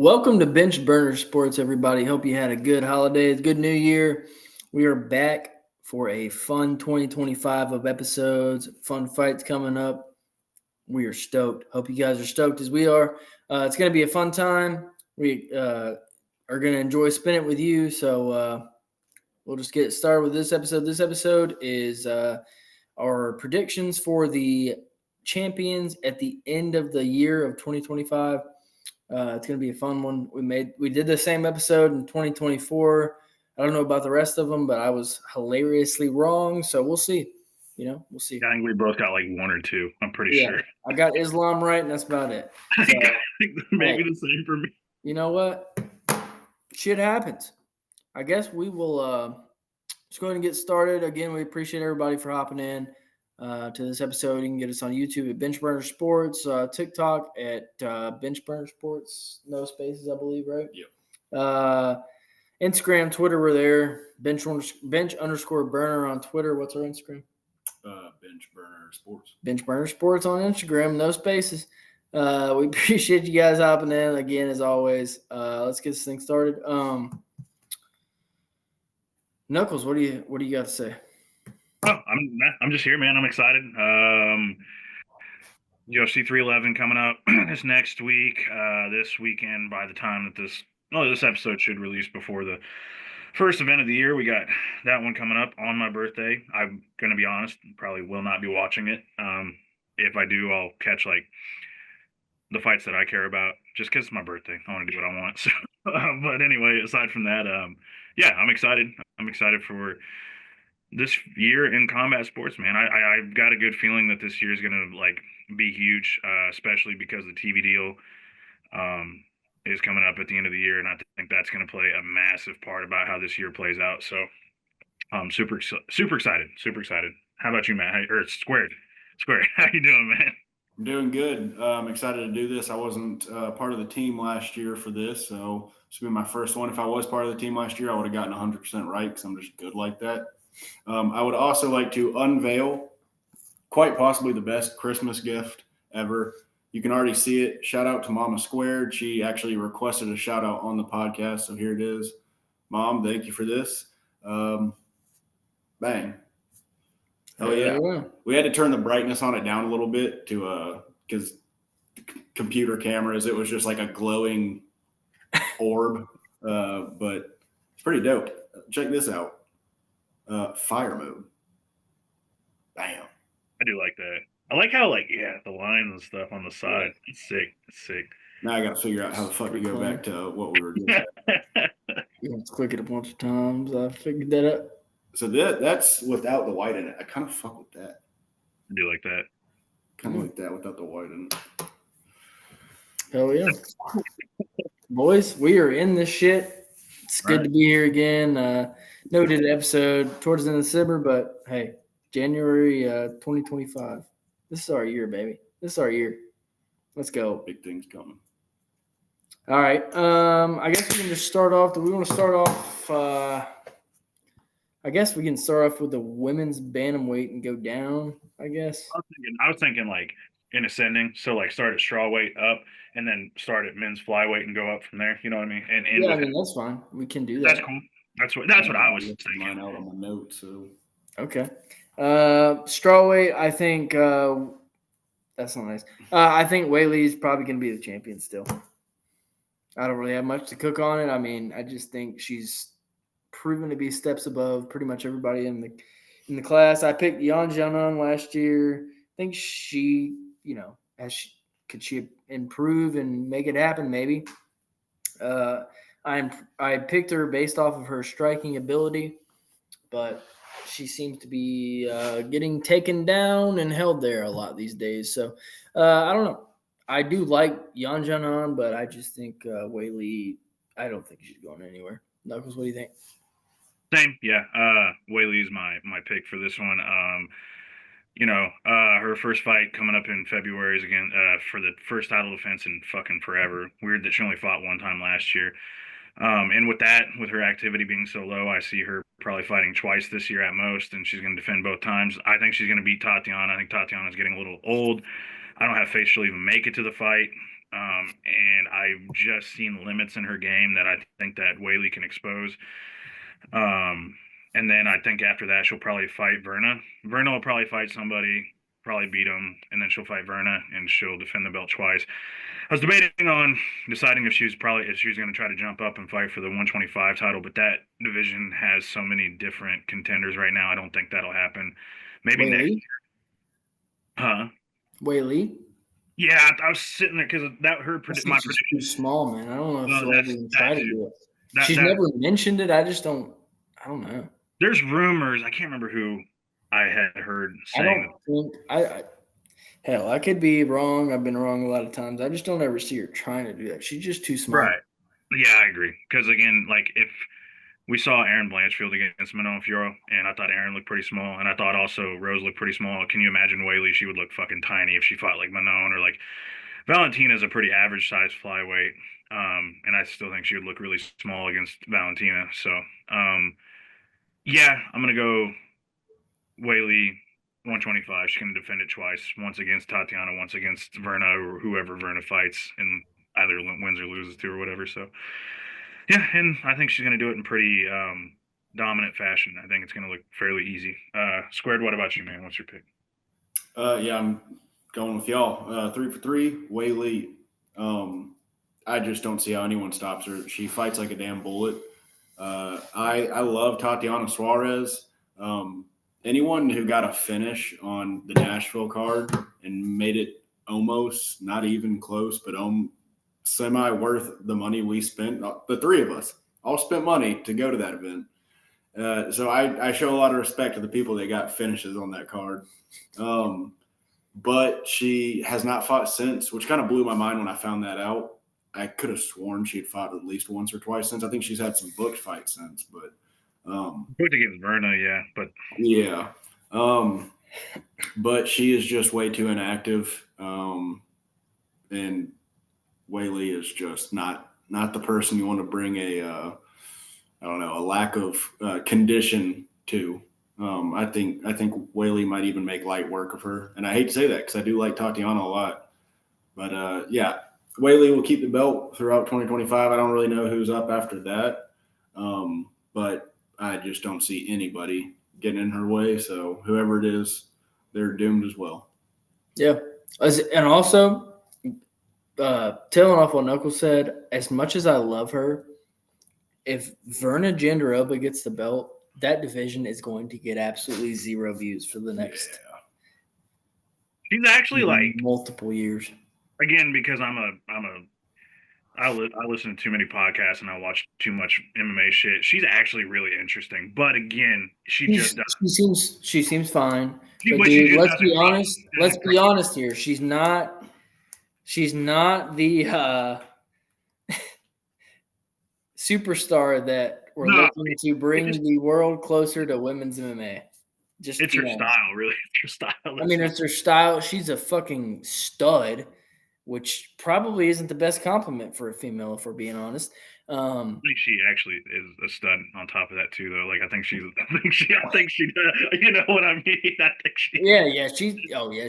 Welcome to Bench Burner Sports, everybody. Hope you had a good holidays, good new year. We are back for a fun 2025 of episodes, fun fights coming up. We are stoked. Hope you guys are stoked as we are. It's going to be a fun time. We are going to enjoy spending it with you. So we'll just get started with this episode. This episode is our predictions for the champions at the end of the year of 2025. It's going to be a fun one. We did the same episode in 2024. I don't know about the rest of them, but I was hilariously wrong. So we'll see. We'll see. I think we both got like one or two. I'm pretty sure. I got Islam right, and that's about it. I think maybe the same for me. You know what? Shit happens. I guess we will just go ahead and get started. Again, we appreciate everybody for hopping in to this episode. You can get us on YouTube at Bench Burner Sports, TikTok at Bench Burner Sports, no spaces, I believe, right? Yep. Instagram, Twitter, we're there. Bench_burner on Twitter. What's our Instagram? Bench Burner Sports. Bench Burner Sports on Instagram, no spaces. We appreciate you guys hopping in again, as always. Let's get this thing started. Knuckles, what do you got to say? Oh, I'm just here, man. I'm excited. UFC 311 coming up this next week. This weekend, by the time that this episode should release before the first event of the year, we got that one coming up on my birthday. I'm gonna be honest, probably will not be watching it. If I do, I'll catch like the fights that I care about, just because it's my birthday. I want to do what I want. So, but anyway, aside from that, yeah, I'm excited. I'm excited for this year in combat sports, man. I've got a good feeling that this year is going to like be huge, especially because the TV deal is coming up at the end of the year, and I think that's going to play a massive part about how this year plays out. So I'm super excited. How about you, Matt? Squared, how you doing, man? I'm doing good. I'm excited to do this. I wasn't part of the team last year for this, so this will be my first one. If I was part of the team last year, I would have gotten 100% right because I'm just good like that. I would also like to unveil quite possibly the best Christmas gift ever. You can already see it. Shout out to Mama Squared. She actually requested a shout out on the podcast, so here it is. Mom, thank you for this. Bang. Oh yeah. We had to turn the brightness on it down a little bit to because computer cameras, it was just like a glowing orb. But it's pretty dope. Check this out. Fire mode. Bam. I do like that. I like how the lines and stuff on the side. It's sick. Now I got to figure out how the fuck to go back to what we were doing. You have to click it a bunch of times. I figured that out. So that's without the white in it. I kind of fuck with that. I do like that. Kind of like that without the white in it. Hell yeah. Boys, we are in this shit. It's good to be here again. No did episode towards the end of December, but hey, January 2025. This is our year, baby. This is our year. Let's go. Big things coming. All right. I guess we can just start off. Do we want to start off? I guess we can start off with the women's bantamweight and go down, I guess. I was thinking like in ascending. So like start at strawweight up and then start at men's flyweight and go up from there. You know what I mean? And yeah, I mean, that's fine. We can do that. That's cool. That's what I was thinking. Mine out on my notes. So. Okay. Strawweight, I think that's not nice. I think Weili's probably going to be the champion still. I don't really have much to cook on it. I mean, I just think she's proven to be steps above pretty much everybody in the class. I picked Yan Xiaonan last year. I think she, could she improve and make it happen? Maybe. I picked her based off of her striking ability, but she seems to be getting taken down and held there a lot these days. So I don't know. I do like Yan Xiaonan, but I just think Weili, I don't think she's going anywhere. Knuckles, what do you think? Same, yeah. Weili's my pick for this one. Her first fight coming up in February is again for the first title defense in fucking forever. Weird that she only fought one time last year. And with her activity being so low, I see her probably fighting twice this year at most, and she's going to defend both times. I think she's going to beat Tatiana. I think Tatiana's getting a little old. I don't have faith she'll even make it to the fight. And I've just seen limits in her game that I think that Whaley can expose. And then I think after that she'll probably fight Verna. Verna will probably fight somebody, probably beat him, and then she'll fight Verna and she'll defend the belt twice. I was debating on deciding if she was going to try to jump up and fight for the 125 title, but that division has so many different contenders right now. I don't think that'll happen. Maybe next Whaley? year. Huh? Whaley? Yeah, I was sitting there because that her my She's prediction. too small, man. I don't know if No, she'll that's- ever even that try to too. do it. She's never mentioned it. I don't know. There's rumors. I can't remember who I had heard saying Hell, I could be wrong. I've been wrong a lot of times. I just don't ever see her trying to do that. She's just too small. right. Yeah, I agree. Because again, like if we saw Aaron Blanchfield against Manon Fiorot, and I thought Aaron looked pretty small, and I thought also Rose looked pretty small. Can you imagine Whaley? She would look fucking tiny if she fought like Manon, or like Valentina's a pretty average size flyweight. And I still think she would look really small against Valentina. So, yeah, I'm gonna go Whaley 125. She's gonna defend it twice. Once against Tatiana, once against Verna, or whoever Verna fights, and either wins or loses to, or whatever. So, yeah, and I think she's gonna do it in pretty dominant fashion. I think it's gonna look fairly easy. Squared, what about you, man? What's your pick? Yeah, I'm going with y'all. 3 for 3, Whaley. I just don't see how anyone stops her. She fights like a damn bullet. I love Tatiana Suarez. Anyone who got a finish on the Nashville card and made it almost not even close, but semi worth the money we spent. The three of us all spent money to go to that event. So I show a lot of respect to the people that got finishes on that card. But she has not fought since, which kind of blew my mind when I found that out. I could have sworn she'd fought at least once or twice since. I think she's had some booked fights since, but Booked against Verna, yeah, but yeah. But she is just way too inactive. And Whaley is just not the person you want to bring a lack of condition to. I think Whaley might even make light work of her, and I hate to say that because I do like Tatiana a lot. But yeah, Whaley will keep the belt throughout 2025. I don't really know who's up after that, but I just don't see anybody getting in her way. So whoever it is, they're doomed as well. Yeah, and also tailing off what Knuckles said, as much as I love her, if Verna Jandiroba gets the belt, that division is going to get absolutely zero views for the next. Yeah. She's actually like multiple years. Again, because I listen to too many podcasts and I watch too much MMA shit. She's actually really interesting, but again, she seems fine. But dude, let's be honest. Let's be honest here. She's not the superstar that we're looking to bring the world closer to women's MMA. It's her style, really. It's her style. I mean, it's her style. She's a fucking stud, which probably isn't the best compliment for a female, if we're being honest. I think she actually is a stud on top of that too, though. Like I think she does. You know what I mean? I think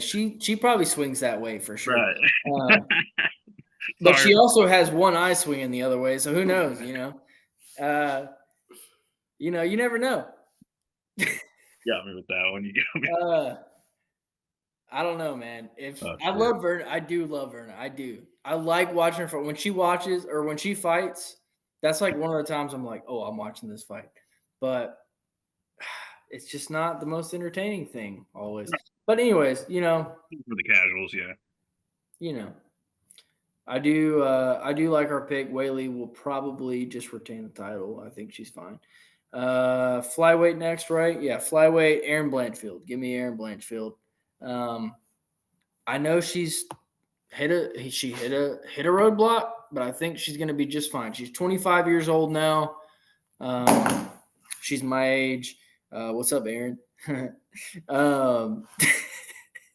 she. She probably swings that way for sure. Right. But she also has one eye swinging the other way, so who knows? You never know. Got me with that one. You got me. I don't know, man. Love Verna. I do love Verna. I do. I like watching her when she watches or when she fights. That's like one of the times I'm like, oh, I'm watching this fight. But it's just not the most entertaining thing always. But anyways, for the casuals, yeah. I do like our pick. Whaley will probably just retain the title. I think she's fine. Flyweight next, right? Yeah, flyweight, Aaron Blanchfield. Give me Aaron Blanchfield. I know she's hit a roadblock, but I think she's going to be just fine. She's 25 years old now. She's my age. What's up, Aaron?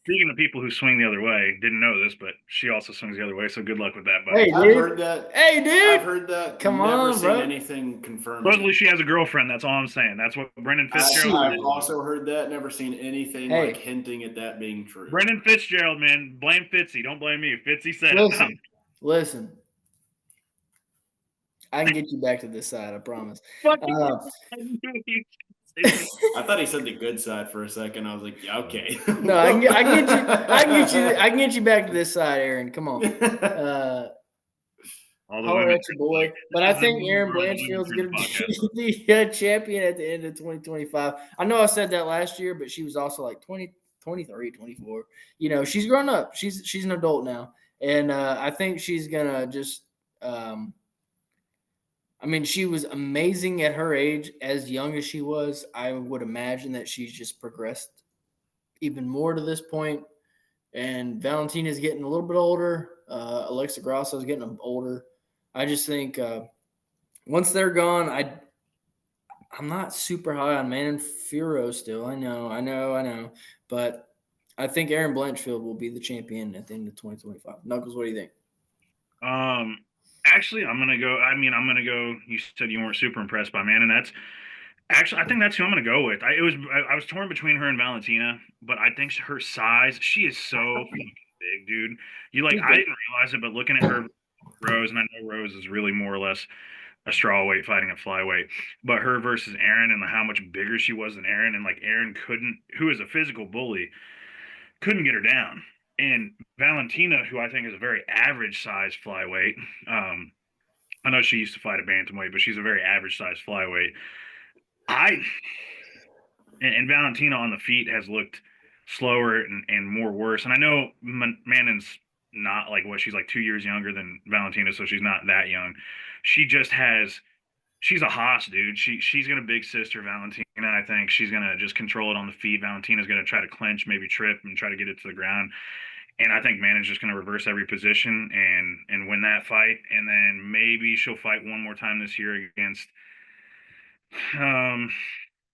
Speaking of people who swing the other way, didn't know this, but she also swings the other way. So good luck with that, buddy. Hey, I've heard that. Hey, dude. I've heard that. Come Never on, seen bro. anything confirmed. Supposedly she has a girlfriend. That's all I'm saying. That's what Brendan Fitzgerald. I've also heard that. Never seen anything like hinting at that being true. Brendan Fitzgerald, man, blame Fitzy. Don't blame me. Fitzy said Listen, Listen, I can get you back to this side, I promise. I thought he said the good side for a second. I was like, yeah, okay. No, I can get you back to this side, Aaron. Come on. All the Holler women at your boy. But I think Aaron Blanchfield's going to be the champion at the end of 2025. I know I said that last year, but she was also like 20, 23, 24. You know, she's grown up. She's an adult now. And I think she's going to just I mean, she was amazing at her age, as young as she was. I would imagine that she's just progressed even more to this point. And Valentina's getting a little bit older. Alexa Grasso's getting older. I just think once they're gone, I'm not super high on Manon Furo still. I know. But I think Aaron Blanchfield will be the champion at the end of 2025. Knuckles, what do you think? Actually, I'm gonna go. You said you weren't super impressed by Manon. I think that's who I'm gonna go with. I was torn between her and Valentina, but I think her size, she is so fucking big, dude. I didn't realize it, but looking at her Rose, and I know Rose is really more or less a strawweight fighting at flyweight, but her versus Aaron and how much bigger she was than Aaron, and like Aaron who is a physical bully, couldn't get her down. And Valentina, who I think is a very average size flyweight, I know she used to fight a bantamweight, but she's a very average size flyweight. And Valentina on the feet has looked slower and more worse. And I know Manon's not like she's like 2 years younger than Valentina, so she's not that young. She's a hoss, dude. She's gonna big sister Valentina. I think she's gonna just control it on the feet. Valentina's gonna try to clinch, maybe trip, and try to get it to the ground. And I think Manon's just gonna reverse every position and win that fight. And then maybe she'll fight one more time this year against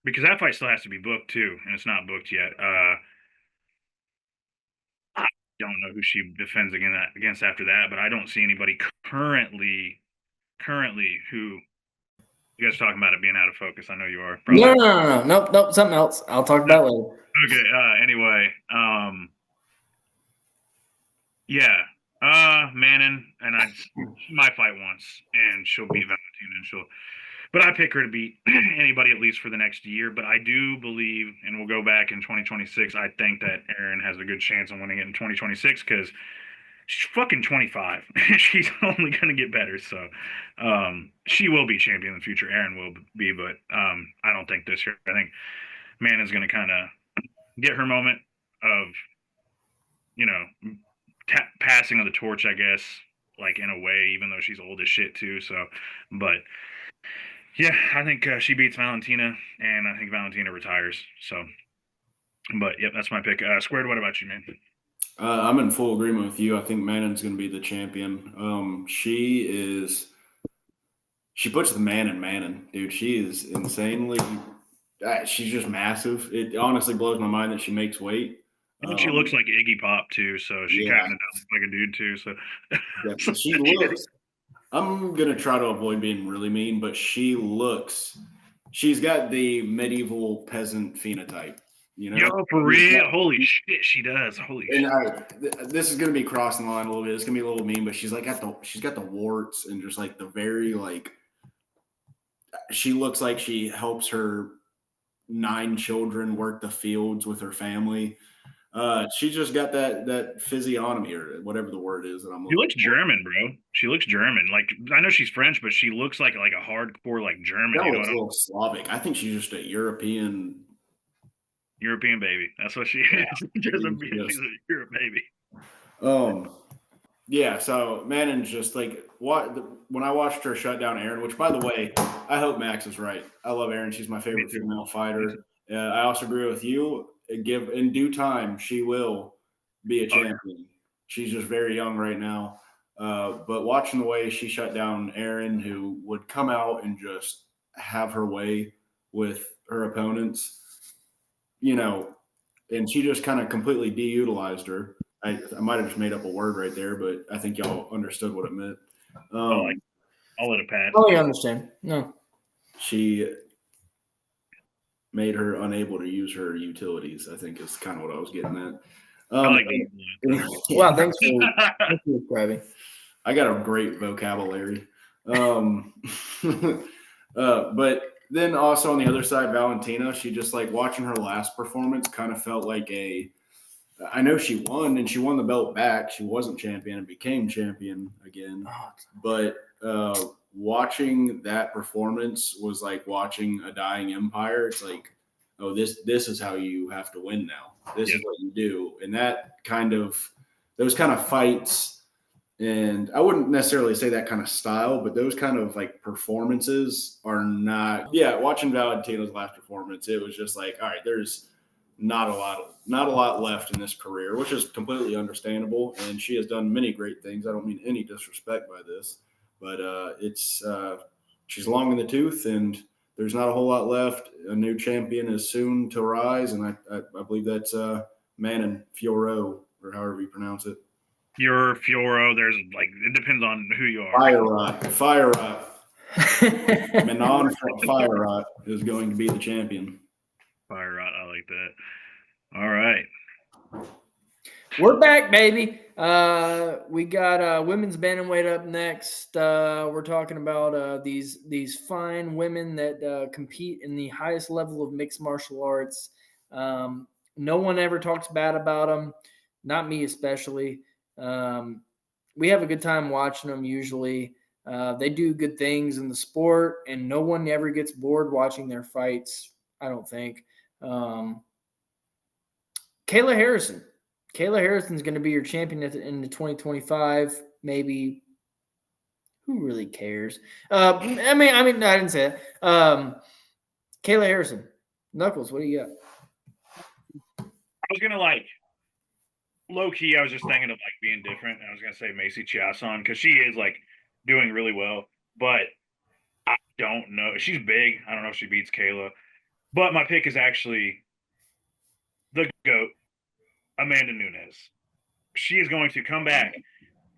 because that fight still has to be booked too, and it's not booked yet. I don't know who she defends against after that, but I don't see anybody currently who you guys talking about it being out of focus. I know you are. Probably. No. Nope. Something else. I'll talk about later. Okay. Anyway. Yeah. Manon and she might fight once, and she'll beat Valentina, but I pick her to beat anybody at least for the next year. But I do believe, and we'll go back in 2026. I think that Erin has a good chance of winning it in 2026 because she's fucking 25. She's only going to get better. So she will be champion in the future. Erin will be, but I don't think this year. I think Manon's going to kind of get her moment of, passing of the torch, I guess, like in a way, even though she's old as shit too. So, but yeah, I think she beats Valentina, and I think Valentina retires. So, but yep, that's my pick. Squared, what about you, man? I'm in full agreement with you. I think Manon's going to be the champion. She puts the man in Manon, dude. She is insanely. She's just massive. It honestly blows my mind that she makes weight. I think she looks like Iggy Pop too, so she kind of looks like a dude too. So yeah, she looks. I'm gonna try to avoid being really mean, but she's got the medieval peasant phenotype. Yo, for real? Holy shit, she does. Holy shit. This is gonna be crossing the line a little bit. It's gonna be a little mean, but she's got the warts and just like the very she looks like she helps her 9 children work the fields with her family. She just got that physiognomy or whatever the word is that I'm looking for. She looks German, bro. She looks German. Like I know she's French, but she looks like a hardcore German. That looks a little Slavic. I think she's just a European baby. That's what she is. She's a Europe baby. Yeah, so Manon's just when I watched her shut down Erin, which by the way, I hope Max is right. I love Erin. She's my favorite female fighter. I also agree with you. In due time, she will be a champion. She's just very young right now. But watching the way she shut down Erin, who would come out and just have her way with her opponents, and she just kind of completely de-utilized her. I might have just made up a word right there, but I think y'all understood what it meant. I'll let it pass. Oh, you understand. No. She made her unable to use her utilities, I think is kind of what I was getting at. Wow, thanks for describing. I got a great vocabulary. But then also on the other side, Valentina, she just like watching her last performance kind of felt like I know she won and she won the belt back. She wasn't champion and became champion again. But watching that performance was like watching a dying empire. It's like, oh, this is how you have to win now. This is what you do. And those kind of fights, and I wouldn't necessarily say that kind of style, but those kind of like performances are not. Yeah, watching Valentina's last performance, it was just like, all right, there's not a lot left in this career, which is completely understandable. And she has done many great things. I don't mean any disrespect by this, but she's long in the tooth, and there's not a whole lot left. A new champion is soon to rise, and I believe that's Manon Fiorot, or however you pronounce it. Your Fioro, there's like, it depends on who you are. Fire Rot. Manon Fire Rot is going to be the champion. Fire Rot, I like that. All right. We're back, baby. We got women's bantamweight up next. We're talking about these fine women that compete in the highest level of mixed martial arts. No one ever talks bad about them, not me especially. We have a good time watching them usually. They do good things in the sport, and no one ever gets bored watching their fights, I don't think. Kayla Harrison's going to be your champion in the 2025. Maybe. Who really cares? I mean, no, I didn't say that. Kayla Harrison. Knuckles, what do you got? I was going to low key, I was just thinking of being different. I was going to say Macy Chiasson because she is doing really well, but I don't know. She's big. I don't know if she beats Kayla, but my pick is actually the GOAT, Amanda Nunes. She is going to come back.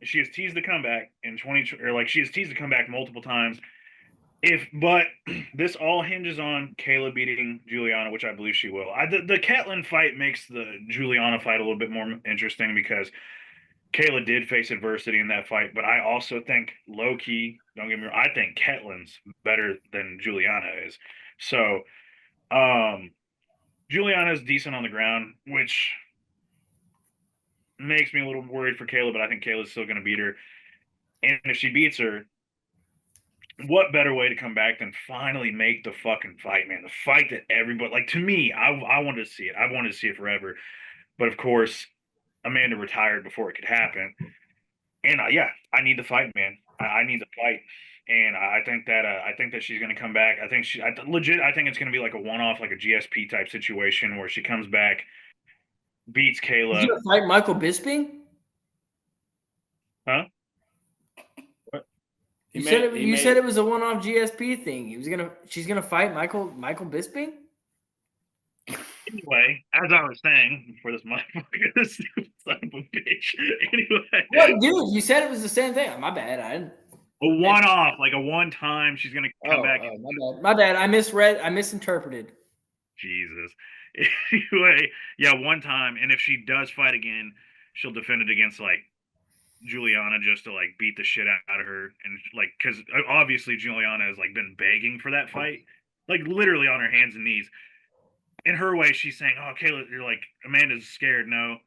She has teased the comeback in she has teased the comeback multiple times. But this all hinges on Kayla beating Juliana, which I believe she will. The Ketlin fight makes the Juliana fight a little bit more interesting because Kayla did face adversity in that fight, but I also think low key, don't get me wrong, I think Ketlin's better than Juliana is. So, Juliana's decent on the ground, which makes me a little worried for Kayla, but I think Kayla's still going to beat her. And if she beats her, what better way to come back than finally make the fucking fight, man? The fight that everybody, to me, I wanted to see it. I wanted to see it forever. But of course, Amanda retired before it could happen. And I need the fight, man. I need the fight. And I think that she's going to come back. I think I think it's going to be like a one-off, like a GSP type situation where she comes back, beats Kayla. He's going to fight Michael Bisping? Huh? You said it was a one-off GSP thing. She's gonna fight Michael Bisping. Anyway, as I was saying before this motherfucker, son of a bitch. Anyway, what, dude? You said it was the same thing. My bad. I didn't. A one-off, like a one-time. She's gonna come back. My bad. I misread. I misinterpreted. Jesus. Anyway, one time, and if she does fight again, she'll defend it against Juliana just to beat the shit out of her, and because obviously Juliana has been begging for that fight, literally on her hands and knees. In her way, she's saying, "Oh, Kayla, you're Amanda's scared." No,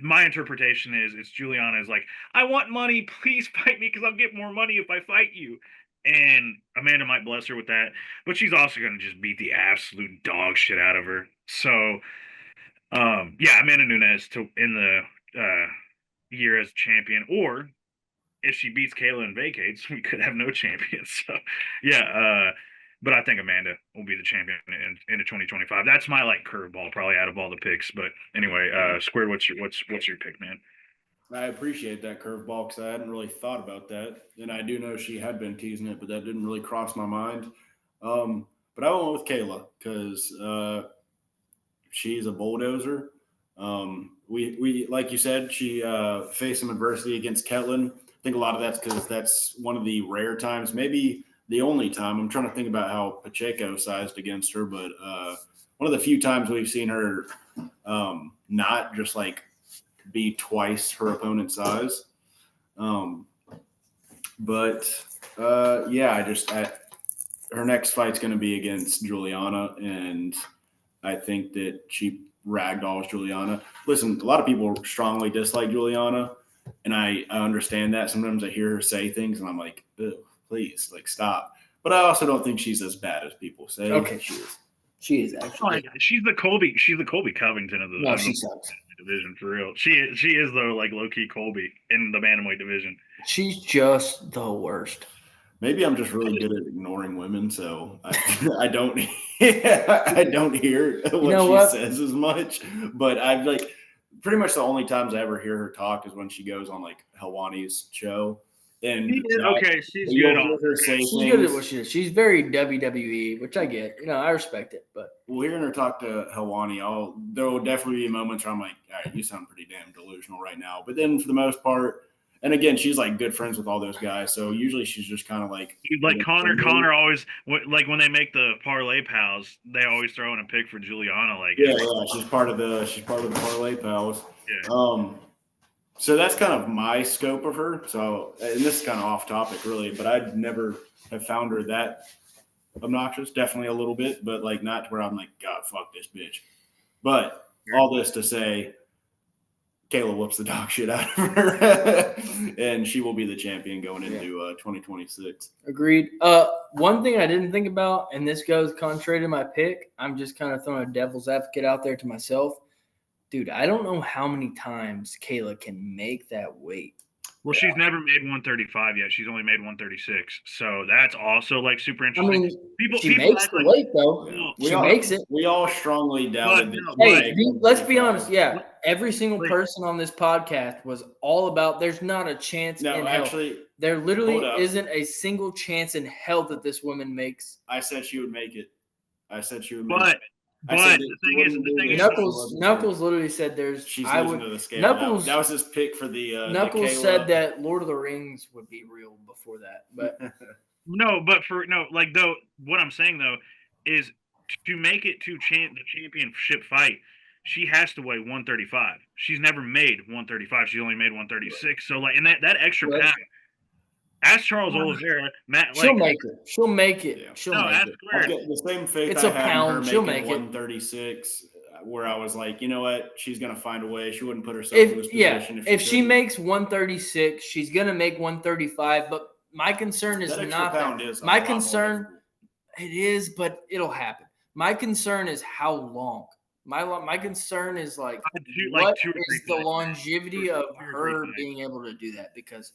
my interpretation is it's Juliana is "I want money, please fight me because I'll get more money if I fight you." And Amanda might bless her with that, but she's also going to just beat the absolute dog shit out of her. So, Amanda Nunes in the year as champion, or if she beats Kayla and vacates, we could have no champion. So but I think Amanda will be the champion in 2025. That's my curveball probably out of all the picks. But anyway, Squared, what's your pick, man? I appreciate that curveball because I hadn't really thought about that, and I do know she had been teasing it, but that didn't really cross my mind. But I went with Kayla because she's a bulldozer. We like you said, she faced some adversity against Ketlin. I think a lot of that's because that's one of the rare times, maybe the only time. I'm trying to think about how Pacheco sized against her, but one of the few times we've seen her not just be twice her opponent's size. But her next fight's going to be against Juliana, and I think that she ragdolls Juliana. Listen, a lot of people strongly dislike Juliana, and I understand that. Sometimes I hear her say things, and I'm like, please, like, stop. But I also don't think she's as bad as people say. Okay, she is. She is actually. Oh my God. She's the Colby Covington of the, No, of she the sucks. division for real. She is though, like low key Colby in the bantamweight division. She's just the worst. Maybe I'm just really good at ignoring women, so I don't I don't hear what she says as much. But I've like pretty much the only times I ever hear her talk is when she goes on like Helwani's show. And she's good. She's good at what she does. She's very WWE, which I get. I respect it. But hearing her talk to Helwani, there will definitely be moments where I'm like, all right, you sound pretty damn delusional right now. But then for the most part, and again, she's like good friends with all those guys, so usually she's just kind of like Connor always like when they make the parlay pals, they always throw in a pick for Juliana. Like she's part of the parlay pals. Yeah. So that's kind of my scope of her. So, and this is kind of off topic, really, but I'd never have found her that obnoxious. Definitely a little bit, but like not to where I'm like, God, fuck this bitch. But all this to say, Kayla whoops the dog shit out of her, and she will be the champion going into 2026. Agreed. One thing I didn't think about, and this goes contrary to my pick, I'm just kind of throwing a devil's advocate out there to myself. Dude, I don't know how many times Kayla can make that weight. Well, she's never made 135 yet. She's only made 136. So that's also like super interesting. I mean, she makes the weight though. She makes it. We all strongly doubted that. Hey, let's be honest. Yeah, every single person on this podcast was all about. There's not a chance in hell. There literally isn't a single chance in hell that this woman makes. I said she would make it. But the thing is, Knuckles literally said I would. To the scale. Knuckles, that was his pick for the. Knuckles said that Lord of the Rings would be real before that, but though what I'm saying though is to make it to the championship fight, she has to weigh 135. She's never made 135. She's only made 136. So like, and that extra pound. Ask Charles Oliveira, Matt. She'll make it. She'll make it. Yeah. She'll make it. The same faith it's I had in her making 136, where I was like, you know what, she's gonna find a way. She wouldn't put herself in this position. If she makes 136, she's gonna make 135. But my concern is not that. My concern, it is, but it'll happen. My concern is how long. My concern is what is the longevity of her being able to do that? Because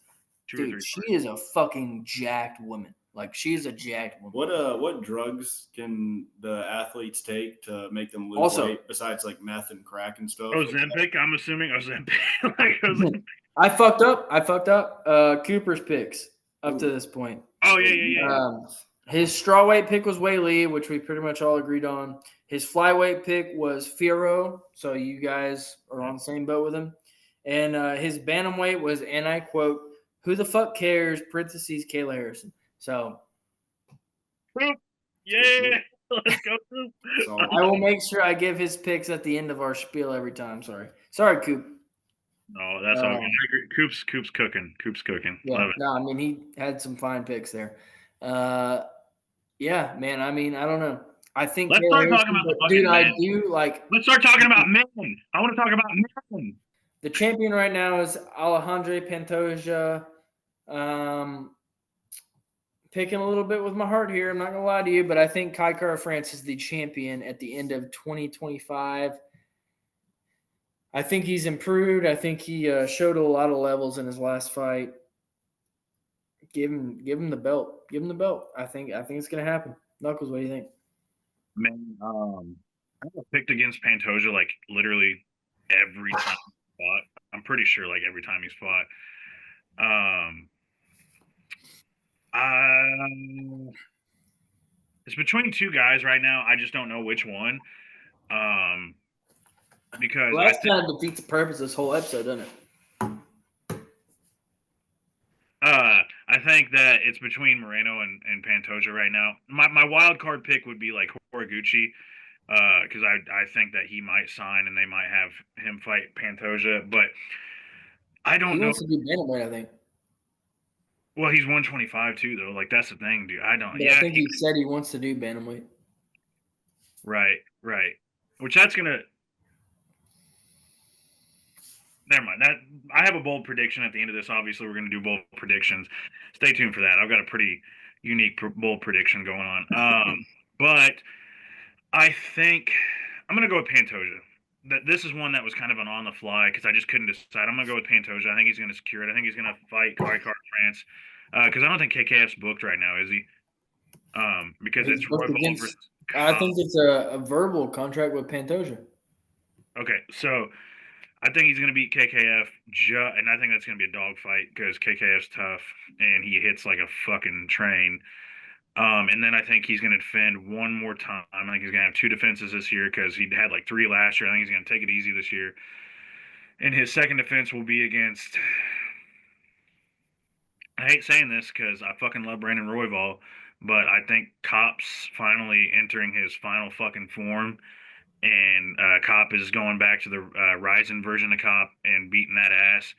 dude, she is a fucking jacked woman. Like, she is a jacked woman. What drugs can the athletes take to make them lose weight besides like meth and crack and stuff? Ozempic, I'm assuming Ozempic. I fucked up. Cooper's picks up to this point. Oh yeah. His strawweight pick was Wei Li, which we pretty much all agreed on. His flyweight pick was Fierro, so you guys are on the same boat with him. And his bantamweight was, and I quote, "Who the fuck cares?" parentheses Kayla Harrison. So, yeah, let's go. I will make sure I give his picks at the end of our spiel every time. Sorry, Coop. No, that's all good. Coop's cooking. Yeah, love it. No, I mean he had some fine picks there. Yeah, man. I mean, I don't know. I think let's start talking about the dude. Men. I do like. Let's start talking about men. I want to talk about men. The champion right now is Alejandro Pantoja. Picking a little bit with my heart here. I'm not gonna lie to you, but I think Kai Kara-France is the champion at the end of 2025. I think he's improved. I think he showed a lot of levels in his last fight. Give him the belt. Give him the belt. I think it's gonna happen. Knuckles, what do you think? Man, I picked against Pantoja like literally every time he's fought. I'm pretty sure like every time he's fought. It's between two guys right now. I just don't know which one. Because that kind of defeats the purpose of this whole episode, doesn't it? I think that it's between Moreno and Pantoja right now. My wild card pick would be like Horiguchi, because I think that he might sign and they might have him fight Pantoja, but I don't know. He wants to do bantamweight, I think. Well, he's 125 too, though. Like that's the thing, dude. I don't. But I Yeah, think he said he wants to do bantamweight. right, right. Which that's gonna. Never mind. That I have a bold prediction at the end of this. Obviously, we're gonna do bold predictions. Stay tuned for that. I've got a pretty unique bold prediction going on. But I think I'm gonna go with Pantoja. That this is one that was kind of an on the fly because I just couldn't decide. I'm gonna go with Pantoja. I think he's gonna secure it. I think he's gonna fight Kai France because I don't think KKF's booked right now, is he? Because He's it's booked Royval against. versus I Cobb. think it's a verbal contract with Pantoja. Okay, so I think he's gonna beat KKF, and I think that's gonna be a dogfight because KKF's tough and he hits like a fucking train. And then I think he's going to defend one more time. I think he's going to have 2 defenses this year because he had like 3 last year. I think he's going to take it easy this year. And his second defense will be against. I hate saying this because I fucking love Brandon Royval, but I think Cop's finally entering his final fucking form. And Cop is going back to the Ryzen version of Cop and beating that ass.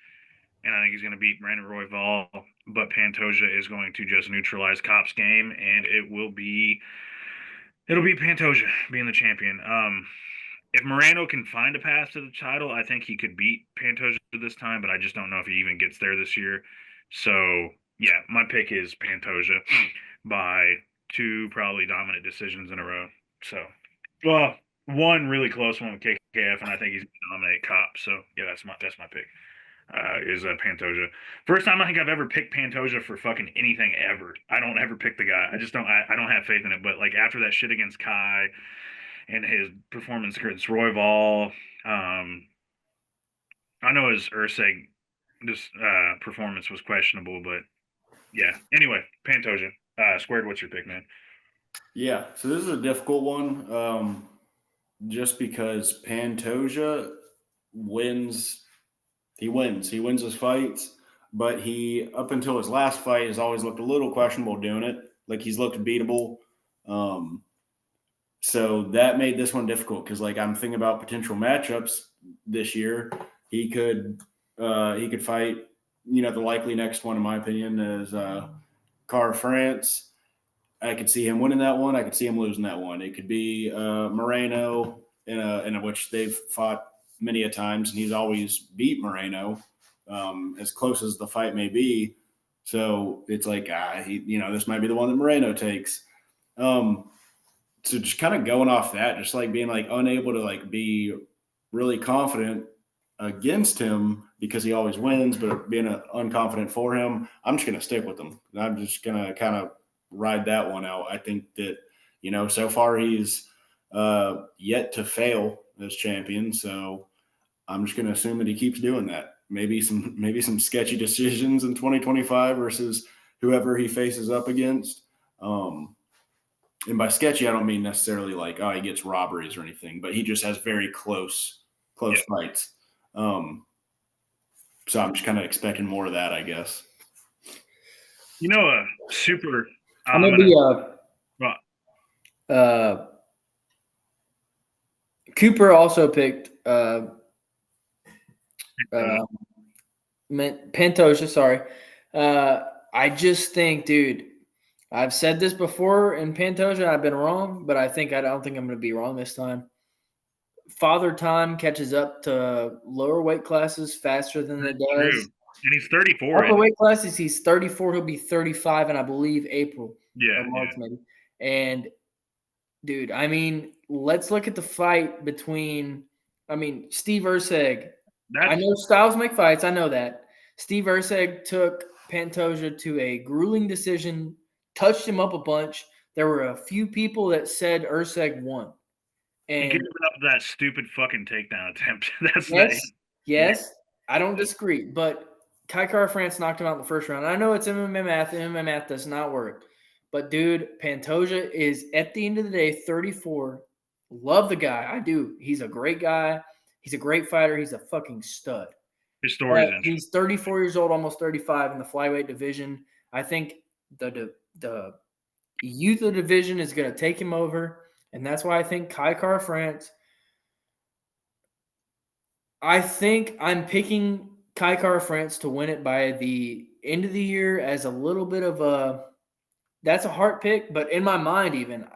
And I think he's going to beat Brandon Royval, but Pantoja is going to just neutralize Cop's game, and it'll be Pantoja being the champion. If Moreno can find a path to the title, I think he could beat Pantoja this time, but I just don't know if he even gets there this year. So yeah, my pick is Pantoja by 2 probably dominant decisions in a row. So, well, one really close one with KKF, and I think he's going to dominate Cop. So yeah, that's my pick. Is Pantoja. First time I think I've ever picked Pantoja for fucking anything ever. I don't ever pick the guy. I just don't. I don't have faith in it. But like after that shit against Kai and his performance against Royval, I know his Urseg performance was questionable, but yeah. Anyway, Pantoja. Squared, what's your pick, man? Yeah, so this is a difficult one, just because Pantoja wins. He wins his fights, but he, up until his last fight, has always looked a little questionable doing it. Like he's looked beatable. So that made this one difficult because, like, I'm thinking about potential matchups this year. He could fight. The likely next one, in my opinion, is Kara-France. I could see him winning that one. I could see him losing that one. It could be Moreno, in which they've fought many a times, and he's always beat Moreno, as close as the fight may be. So it's like, this might be the one that Moreno takes. So just kind of going off that, just like being like unable to like be really confident against him because he always wins, but being unconfident for him, I'm just going to stick with him. I'm just going to kind of ride that one out. I think that, so far he's yet to fail as champion. So I'm just going to assume that he keeps doing that. Maybe some sketchy decisions in 2025 versus whoever he faces up against. And by sketchy, I don't mean necessarily like, he gets robberies or anything, but he just has very close fights. So I'm just kind of expecting more of that, I guess. Super. I'm gonna be Cooper also picked Pantoja. Sorry, I just think, dude. I've said this before in Pantoja. I've been wrong, but I don't think I'm going to be wrong this time. Father Time catches up to lower weight classes faster than it does. True. And he's 34. Upper weight classes, he's 34. He'll be 35 in, I believe, April. Yeah. Or March, maybe. And, dude, I mean, let's look at the fight between, Steve Urseg. I know styles make fights. I know that. Steve Urseg took Pantoja to a grueling decision, touched him up a bunch. There were a few people that said Urseg won. And giving up that stupid fucking takedown attempt. Yes, I don't disagree. But Kai Kara-France knocked him out in the first round. I know it's MMA math. MMA math does not work. But, dude, Pantoja is, at the end of the day, 34. Love the guy. I do. He's a great guy. He's a great fighter. He's a fucking stud. His story is he's 34 years old, almost 35 in the flyweight division. I think the youth of the division is going to take him over, and that's why I think Kai Kara-France. I think I'm picking Kai Kara-France to win it by the end of the year as a little bit of a – that's a heart pick. But in my mind even,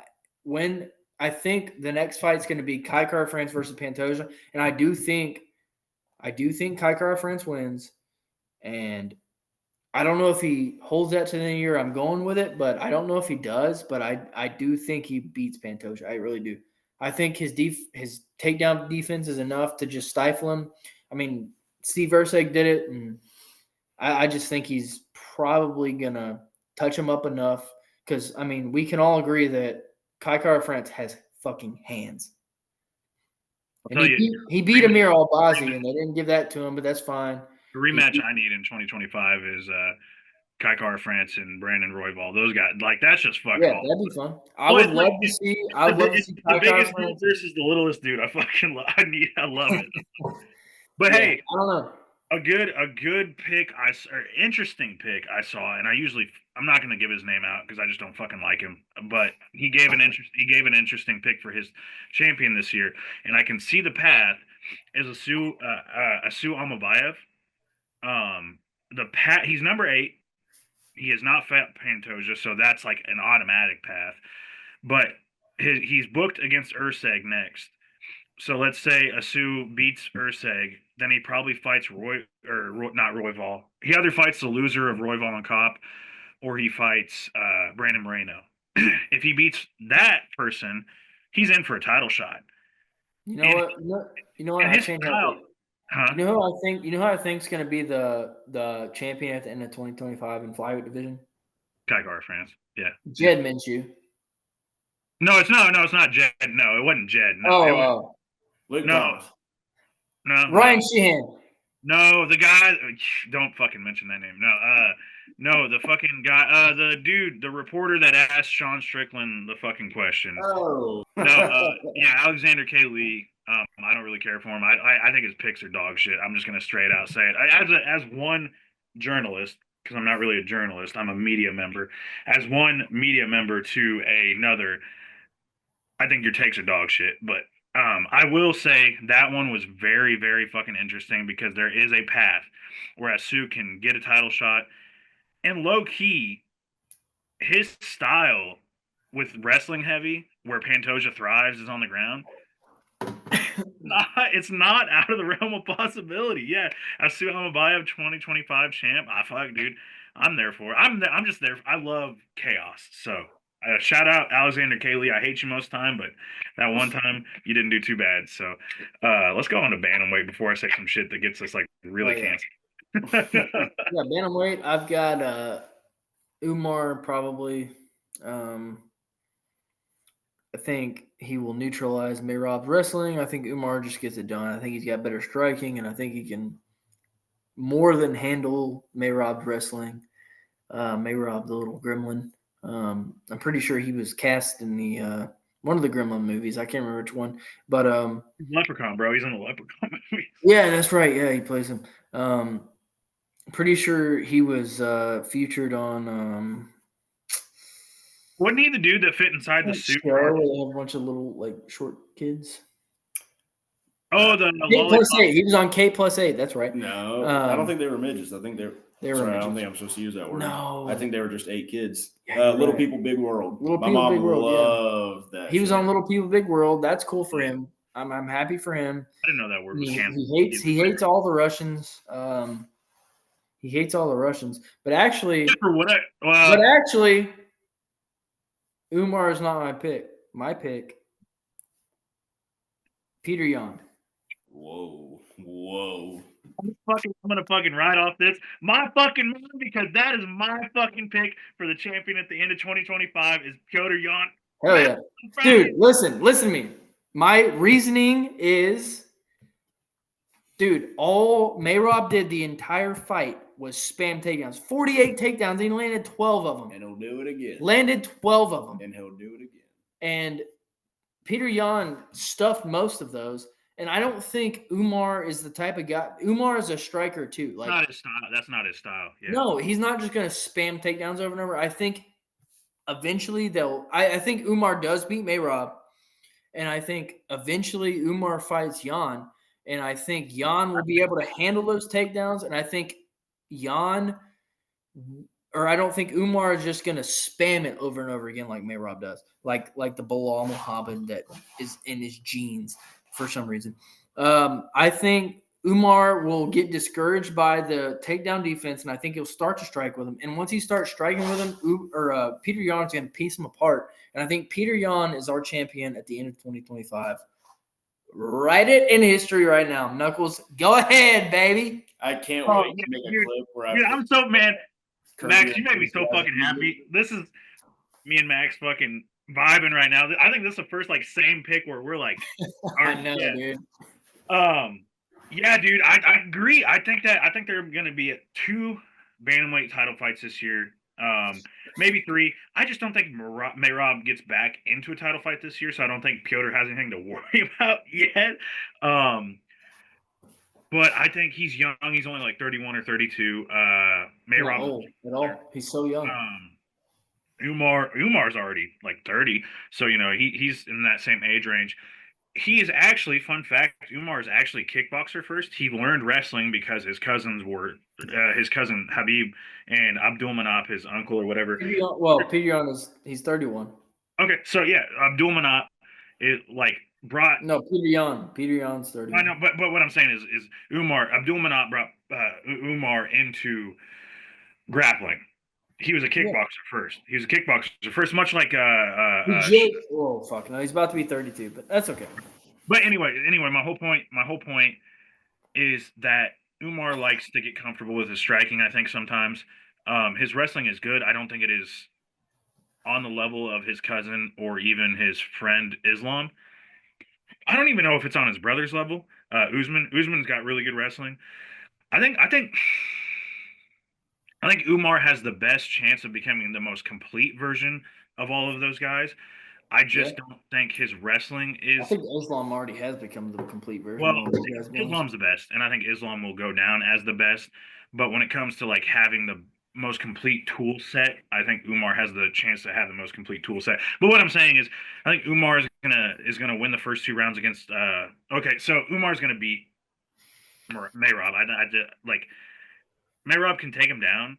when I think the next fight's going to be Kai Kara-France versus Pantoja, and I do think Kai Kara-France wins. And I don't know if he holds that to the end of the year. I'm going with it, but I don't know if he does. But I do think he beats Pantoja. I really do. I think his takedown defense is enough to just stifle him. I mean, Steve Erceg did it, and I just think he's probably going to touch him up enough because, I mean, we can all agree that Kai Kara-France has fucking hands. And he beat Amir Albazi, and they didn't give that to him, but that's fine. The rematch I need in 2025 is Kai Kara-France and Brandon Royval. Those guys, like, that's just fucking awesome. That'd be fun. I would love to see Kai Kara-France versus the littlest dude. I love it. But hey, I don't know. A good pick, interesting pick I saw, and I'm not going to give his name out because I just don't fucking like him. But he gave an interesting pick for his champion this year, and I can see the path is Asu Amabayev. He's number 8. He is not fat Pantoja, so that's like an automatic path. But he's booked against Erceg next. So let's say Asu beats Erceg, then he probably fights not Royval. He either fights the loser of Royval and Kopp, or he fights Brandon Moreno. If he beats that person, he's in for a title shot. You know what? You know what? I think. You know who I think? You know who I think is going to be the champion at the end of 2025 in flyweight division? Kai Kara-France. Yeah. Jed Minshew. No, it's not Jed. No, it wasn't Jed. No, No. Ryan Sheehan. No, the guy. Don't fucking mention that name. No, the fucking guy. The dude, the reporter that asked Sean Strickland the fucking questions. Oh. No. Yeah, Alexander K. Lee. I don't really care for him. I think his picks are dog shit. I'm just gonna straight out say it. As one journalist, because I'm not really a journalist, I'm a media member. As one media member to another, I think your takes are dog shit. But I will say that one was very, very fucking interesting because there is a path where Asu can get a title shot. And low key, his style with wrestling heavy, where Pantoja thrives, is on the ground. It's not out of the realm of possibility. Yeah, Asu Amabayev 2025 champ. Fuck, dude, I'm there for it. I'm just there. I love chaos. So shout out Alexander Kaley. I hate you most time, but that one time you didn't do too bad. So let's go on to bantamweight before I say some shit that gets us like really canceled. Yeah, bantamweight. I've got Umar probably. I think he will neutralize Mayrob's wrestling. I think Umar just gets it done. I think he's got better striking, and I think he can more than handle Mayrob's wrestling. Mayrob, the little gremlin. I'm pretty sure he was cast in the one of the Gremlin movies. I can't remember which one, but Leprechaun, bro. He's in the Leprechaun movie. Yeah, that's right. Yeah, he plays him. Pretty sure he was featured on. Wasn't he the dude that fit inside the suit? Where they have a bunch of little like short kids. Oh, the K+8. He was on K+8. That's right. No, I don't think they were midgets. I think they were. Sorry, I don't think I'm supposed to use that word. No, I think they were just 8 kids. Yeah, Little People, Big World. Little My People, mom Big World, loved that. He was on Little People, Big World. That's cool for him. I'm happy for him. I didn't know that word was canceled. He hates all the Russians. He hates all the Russians. But actually, Umar is not my pick. My pick, Peter Yan. Whoa. I'm gonna fucking write off this my fucking man because that is my fucking pick for the champion at the end of 2025 is Piotr Yan. Hell yeah, dude! Listen to me. My reasoning is, dude, all Mayrob did the entire fight was spam takedowns. 48 takedowns, and he landed 12 of them. And he'll do it again. Landed 12 of them. And he'll do it again. And Peter Yan stuffed most of those. And I don't think Umar is the type of guy. Umar is a striker too. Like, not his style. That's not his style. Yeah. No, he's not just going to spam takedowns over and over. I think eventually I think Umar does beat Mayrob. And I think eventually Umar fights Yan. And I think Yan will be able to handle those takedowns. And I think Yan or I don't think Umar is just gonna spam it over and over again like Mayrob does, like the Bilal Muhammad that is in his genes for some reason. I think Umar will get discouraged by the takedown defense, and I think he'll start to strike with him. And once he starts striking with him, Peter Yan's going to piece him apart. And I think Peter Yan is our champion at the end of 2025. Write it in history right now. Knuckles, go ahead, baby. I can't Oh, wait to make a dude, clip where Dude, I'm so man. Max, you made me so Kirby fucking happy. This is me and Max fucking vibing right now. I think this is the first like same pick where we're like, I know, dude. Yeah, dude, I agree. I think there are gonna be 2 bantamweight title fights this year. Maybe 3. I just don't think Mayrob gets back into a title fight this year, so I don't think Piotr has anything to worry about yet. But I think he's young. He's only like 31 or 32. Mayrob Not old at all. He's so young. Umar's already like 30, so he's in that same age range. He is actually, fun fact, Umar is actually kickboxer first. He learned wrestling because his cousins were his cousin Habib and Abdulmanap, his uncle or whatever. Peter Yan he's 31. Okay, so yeah, Abdulmanap is like brought. No, Peter Yan's 31. I know, but what I'm saying is Abdulmanap brought Umar into grappling. He was a kickboxer first. He was a kickboxer first, much like oh fuck no, he's about to be 32, but that's okay. But anyway, my whole point is that Umar likes to get comfortable with his striking. I think sometimes his wrestling is good. I don't think it is on the level of his cousin or even his friend Islam. I don't even know if it's on his brother's level. Usman's got really good wrestling. I think Umar has the best chance of becoming the most complete version of all of those guys. I just don't think his wrestling is. I think Islam already has become the complete version. Well, Islam's the best, and I think Islam will go down as the best. But when it comes to like having the most complete tool set, I think Umar has the chance to have the most complete tool set. But what I'm saying is, I think Umar is gonna win the first 2 rounds against. Okay, so Umar's gonna beat Mayrob. I just like Mayrob can take him down.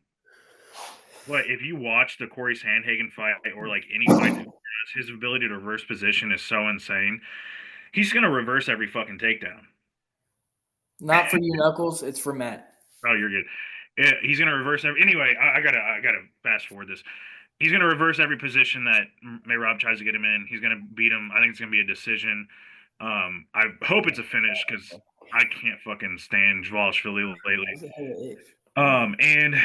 But if you watch the Corey Sandhagen fight or like any fight, his ability to reverse position is so insane. He's gonna reverse every fucking takedown. Not for you, Knuckles. It's for Matt. Oh, you're good. Yeah, he's gonna reverse every. Anyway, I gotta fast forward this. He's gonna reverse every position that Mayrob tries to get him in. He's gonna beat him. I think it's gonna be a decision. I hope it's a finish because I can't fucking stand Dvalishvili lately. And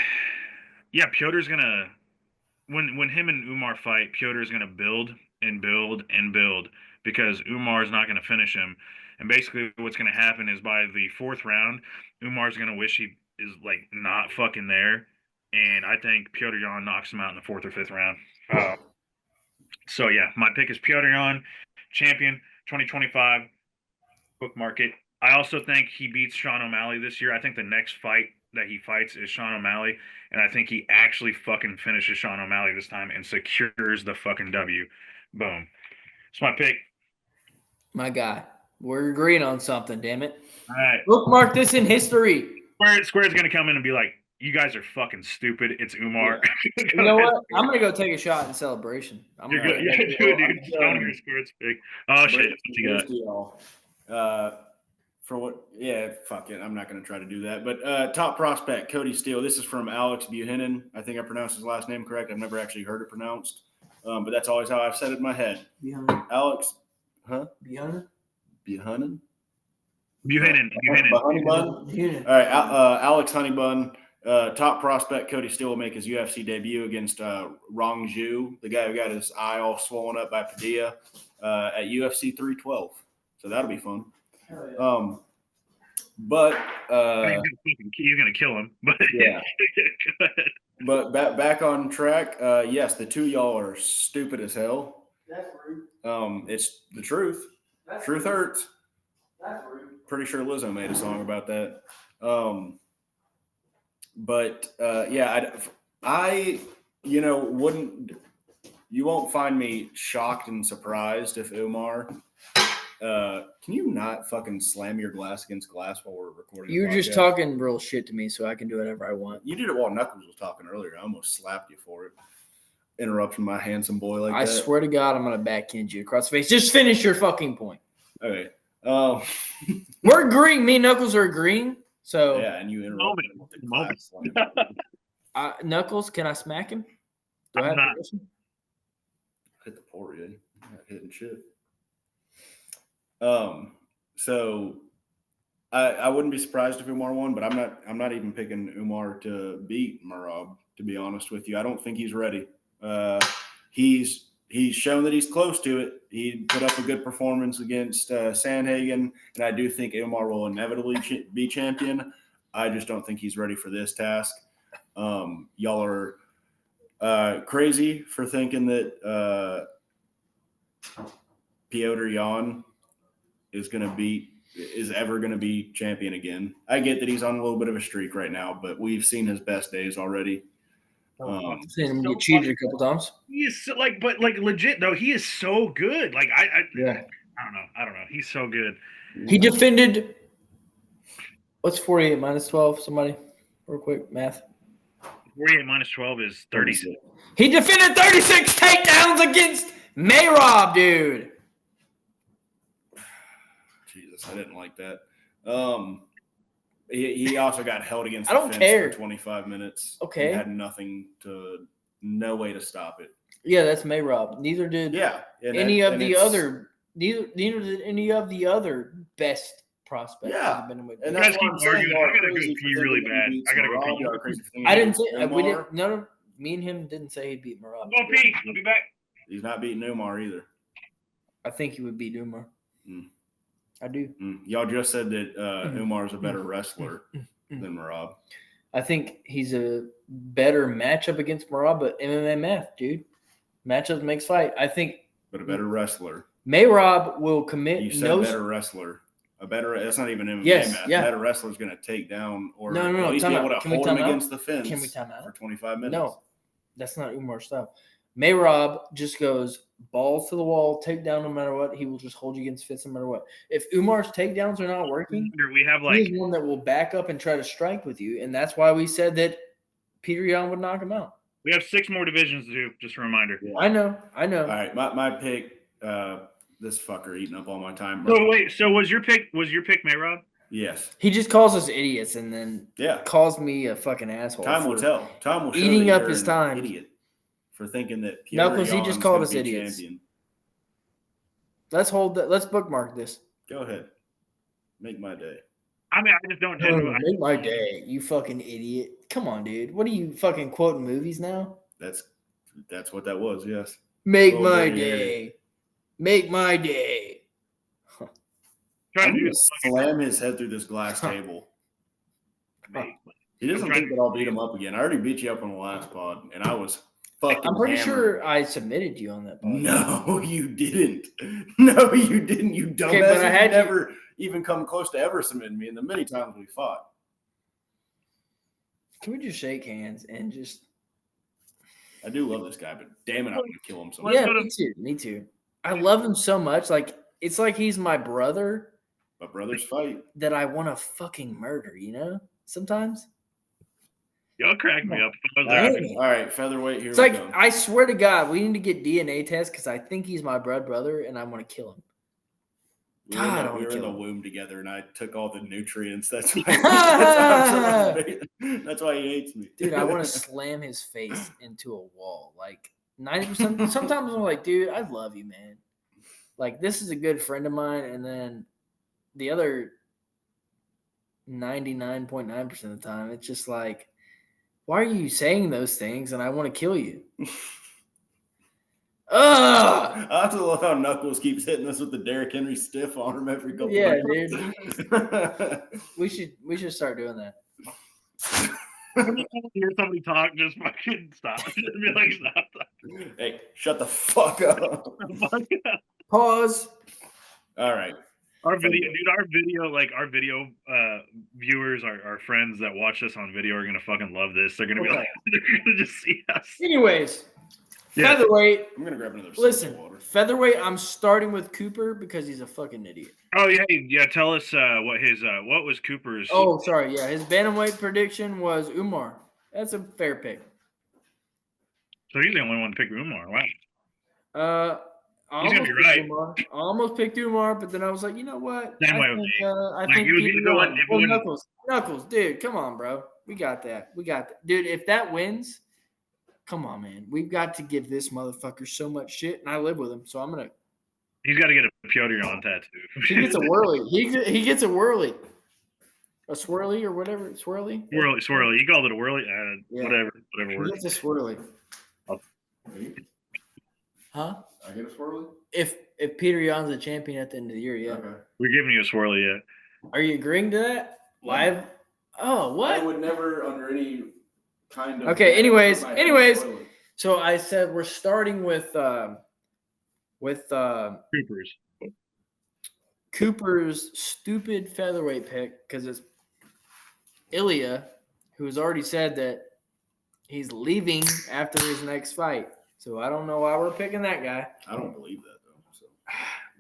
yeah, Piotr's gonna when him and Umar fight, Piotr's gonna build and build and build because Umar's not gonna finish him. And basically what's gonna happen is by the 4th round, Umar's gonna wish he is like not fucking there. And I think Piotr Yan knocks him out in the 4th or 5th round. So yeah, my pick is Piotr Yan, champion 2025. Bookmark it. I also think he beats Sean O'Malley this year. I think the next fight that he fights is Sean O'Malley, and I think he actually fucking finishes Sean O'Malley this time and secures the fucking W. Boom. It's my pick. My guy. We're agreeing on something, damn it. All right. Bookmark this in history. Square's going to come in and be like, you guys are fucking stupid. It's Umar. Yeah. You know what? I'm going to go take a shot in celebration. You're good. Yeah, do it, dude. I want to hear Square's pick. Oh, shit. What you got? For what? Yeah, fuck it. I'm not going to try to do that. But top prospect, Cody Steele. This is from Alex Buchanan. I think I pronounced his last name correct. I've never actually heard it pronounced. But that's always how I've said it in my head. Buchanan. Alex, huh? Buchanan? Buchanan? Buchanan. All right, Alex Honeybun. Top prospect Cody Steele will make his UFC debut against Rong Zhu, the guy who got his eye all swollen up by Padilla at UFC 312. So that'll be fun. Yeah. But he's gonna kill him. But yeah. But back on track. Yes, the 2 y'all are stupid as hell. That's rude. It's the truth. Truth hurts. That's rude. Pretty sure Lizzo made a song about that. But yeah, I wouldn't. You won't find me shocked and surprised if Umar Can you not fucking slam your glass against glass while we're recording? You a were just podcast? talking real shit to me, so I can do whatever I want. You did it while Knuckles was talking earlier. I almost slapped you for it. Interrupting my handsome boy like I that. swear to God, I'm gonna backhand you across the face. Just finish your fucking point. Okay. We're agreeing. Me and Knuckles are agreeing. So Yeah, and you interrupted Moment. with the glass slam. Knuckles, can I smack him? Do I I'm have not. permission? Hit the port, yeah. Not hitting shit. So I wouldn't be surprised if Umar won, but I'm not even picking Umar to beat Merab, to be honest with you. I don't think he's ready. He's shown that he's close to it. He put up a good performance against Sandhagen, and I do think Umar will inevitably be champion. I just don't think he's ready for this task. Y'all are crazy for thinking that Piotr Jan is ever going to be champion again. I get that he's on a little bit of a streak right now, but we've seen his best days already. I've seen him get cheated a couple times. He is so, but legit though, he is so good. Like I don't know. He's so good. He defended. What's 48 minus 12? Somebody, real quick, math. 48 minus 12 is 36. He defended 36 takedowns against Merab, dude. Jesus, I didn't like that. He also got held against I the don't fence care. for 25 minutes. Okay. He had no way to stop it. Yeah, that's Merab. Neither did any of the other best prospects. Yeah. that have been with And You that's guys what I'm keep saying. arguing. Y'all are I gotta go crazy pee for really thinking bad. he beats I gotta go Merab. pee. Y'all are crazy for thinking I he didn't say beats we Umar. didn't. No, me and him didn't say he'd beat Merab. Go pee. I'll be back. He's not beating Umar either. I think he would beat Umar. Mm. I do. Y'all just said that Umar is a better wrestler than Merab. I think he's a better matchup against Merab, but MMA math, dude. Matchups makes fight. I think But a better wrestler. Merab will commit You said better wrestler. That's not even MMA Yes, math. yeah. A better wrestler is going to take down or No, at least be time able out. to Can we hold him time out? against the fence Can we time out? for 25 minutes. No, that's not Umar's style. Merab just goes balls to the wall, takedown no matter what. He will just hold you against fence no matter what. If Umar's takedowns are not working, We have he is one that will back up and try to strike with you, and that's why we said that Peter Yan would knock him out. we have 6 more divisions to do. Just a reminder. Yeah. I know. All right, my pick. This fucker eating up all my time. So wait, so was your pick Merab? Yes. He just calls us idiots and then Yeah. calls me a fucking asshole. Time will tell. Time will show eating that up you're his an time. Idiot for thinking that Knuckles, he just Jan's called gonna us be idiots. champion. Let's hold that. Let's bookmark this. Go ahead. Make my day. I mean, I just don't tend to. Make my day, you fucking idiot. Come on, dude. What are you fucking quoting movies now? That's what that was. Yes. Make Oh, my dirty day. Make my day. Trying I'm to do gonna this slam his head through this glass table. He doesn't think that I'll beat him up again. I already beat you up on the last pod, and I was fucking. I'm pretty hammered. sure I submitted you on that podcast. No, you didn't. No, you didn't. You dumbass. Okay, but I had you never even come close to ever submitting me in the many times we fought. Can we just shake hands and just? I do love this guy, but damn it, I'm gonna kill him someday. Yeah, me too. Me too. I love him so much. Like it's like he's my brother But brothers fight. that I want to fucking murder. You know, sometimes. Y'all crack me up. Dang. All right, featherweight. Here It's we like go. I swear to God, we need to get DNA tests because I think he's my blood brother and I want to kill him. We God, I were, wanna we were in the kill him. womb together, and I took all the nutrients. That's why. That's why he hates me, Dude, I want to slam his face into a wall. Like 90%. Sometimes I'm like, dude, I love you, man. Like this is a good friend of mine, and then the other 99.9% of the time, it's just like, why are you saying those things? And I want to kill you. Ugh! I also love how Knuckles keeps hitting us with the Derrick Henry stiff arm every couple. Yeah, dude. We should start doing that. When you hear somebody talk, just fucking stop. Just be like, stop. Hey, shut the fuck up. Pause. All right. Our video, our video viewers, our friends that watch us on video are gonna fucking love this. They're gonna be Okay. like, they're gonna just see us. Anyways, Yeah. Featherweight. I'm gonna grab another. Listen, water. featherweight. I'm starting with Cooper because he's a fucking idiot. Oh yeah. Tell us what was Cooper's. Oh, sorry. Yeah, his bantamweight prediction was Umar. That's a fair pick. So he's the only one to pick Umar. Wow. I He's gonna be almost picked right. Umar. I almost picked Umar, but then I was like, you know what? Same way with me. Like, think it was Peter either one- Yan. if it Well, wouldn't- Knuckles, dude, come on, bro. We got that. Dude. If that wins, come on, man. We've got to give this motherfucker so much shit, and I live with him, so I'm gonna. He's got to get a Piotr on tattoo. He gets a whirly. He gets a whirly. A swirly or whatever. Swirly. Swirly. You called it a whirly. Yeah. Whatever He works. gets a swirly. Huh? I get a swirly. If Peter Yan's a champion at the end of the year, yeah. Okay. We're giving you a swirly yet. Are you agreeing to that? Live? Oh, I what? would never, under any kind of. Okay, anyways. Swirly. So I said we're starting with Coopers. Cooper's stupid featherweight pick because it's Ilya, who has already said that he's leaving after his next fight. So I don't know why we're picking that guy. I don't believe that though. So.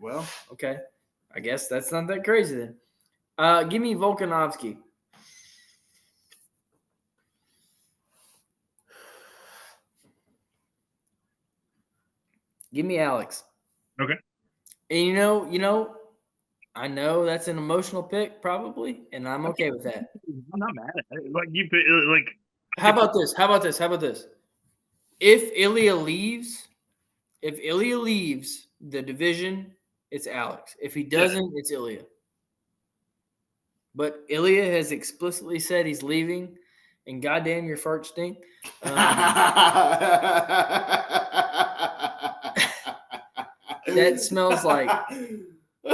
Well, okay. I guess that's not that crazy then. Give me Volkanovski. Give me Alex. Okay. And I know that's an emotional pick probably, and I'm okay with that. I'm not mad at it. Like How about this? If Ilya leaves the division, it's Alex. If he doesn't, it's Ilya. But Ilya has explicitly said he's leaving, and goddamn, your farts stink. That smells like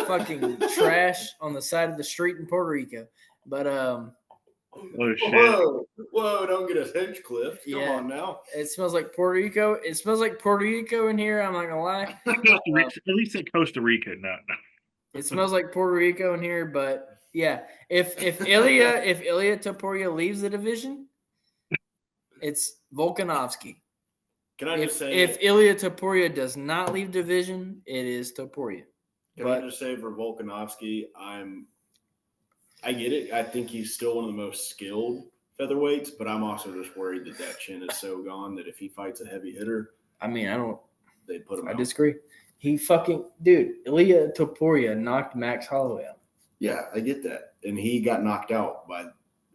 fucking trash on the side of the street in Puerto Rico. But oh shit. Whoa! Don't get us Hinchcliffe. Come Yeah. on now. it smells like Puerto Rico. It smells like Puerto Rico in here. I'm not gonna lie. At least say Costa Rica. No. It smells like Puerto Rico in here. But yeah, if Ilya Topuria leaves the division, it's Volkanovski. Can I just say? If Ilya Topuria does not leave division, it is Topuria. Can I just say for Volkanovski, I get it. I think he's still one of the most skilled featherweights, but I'm also just worried that chin is so gone that if he fights a heavy hitter, I mean, they'd put him I out. disagree. He fucking dude, Ilya Topuria knocked Max Holloway out. Yeah, I get that. And he got knocked out by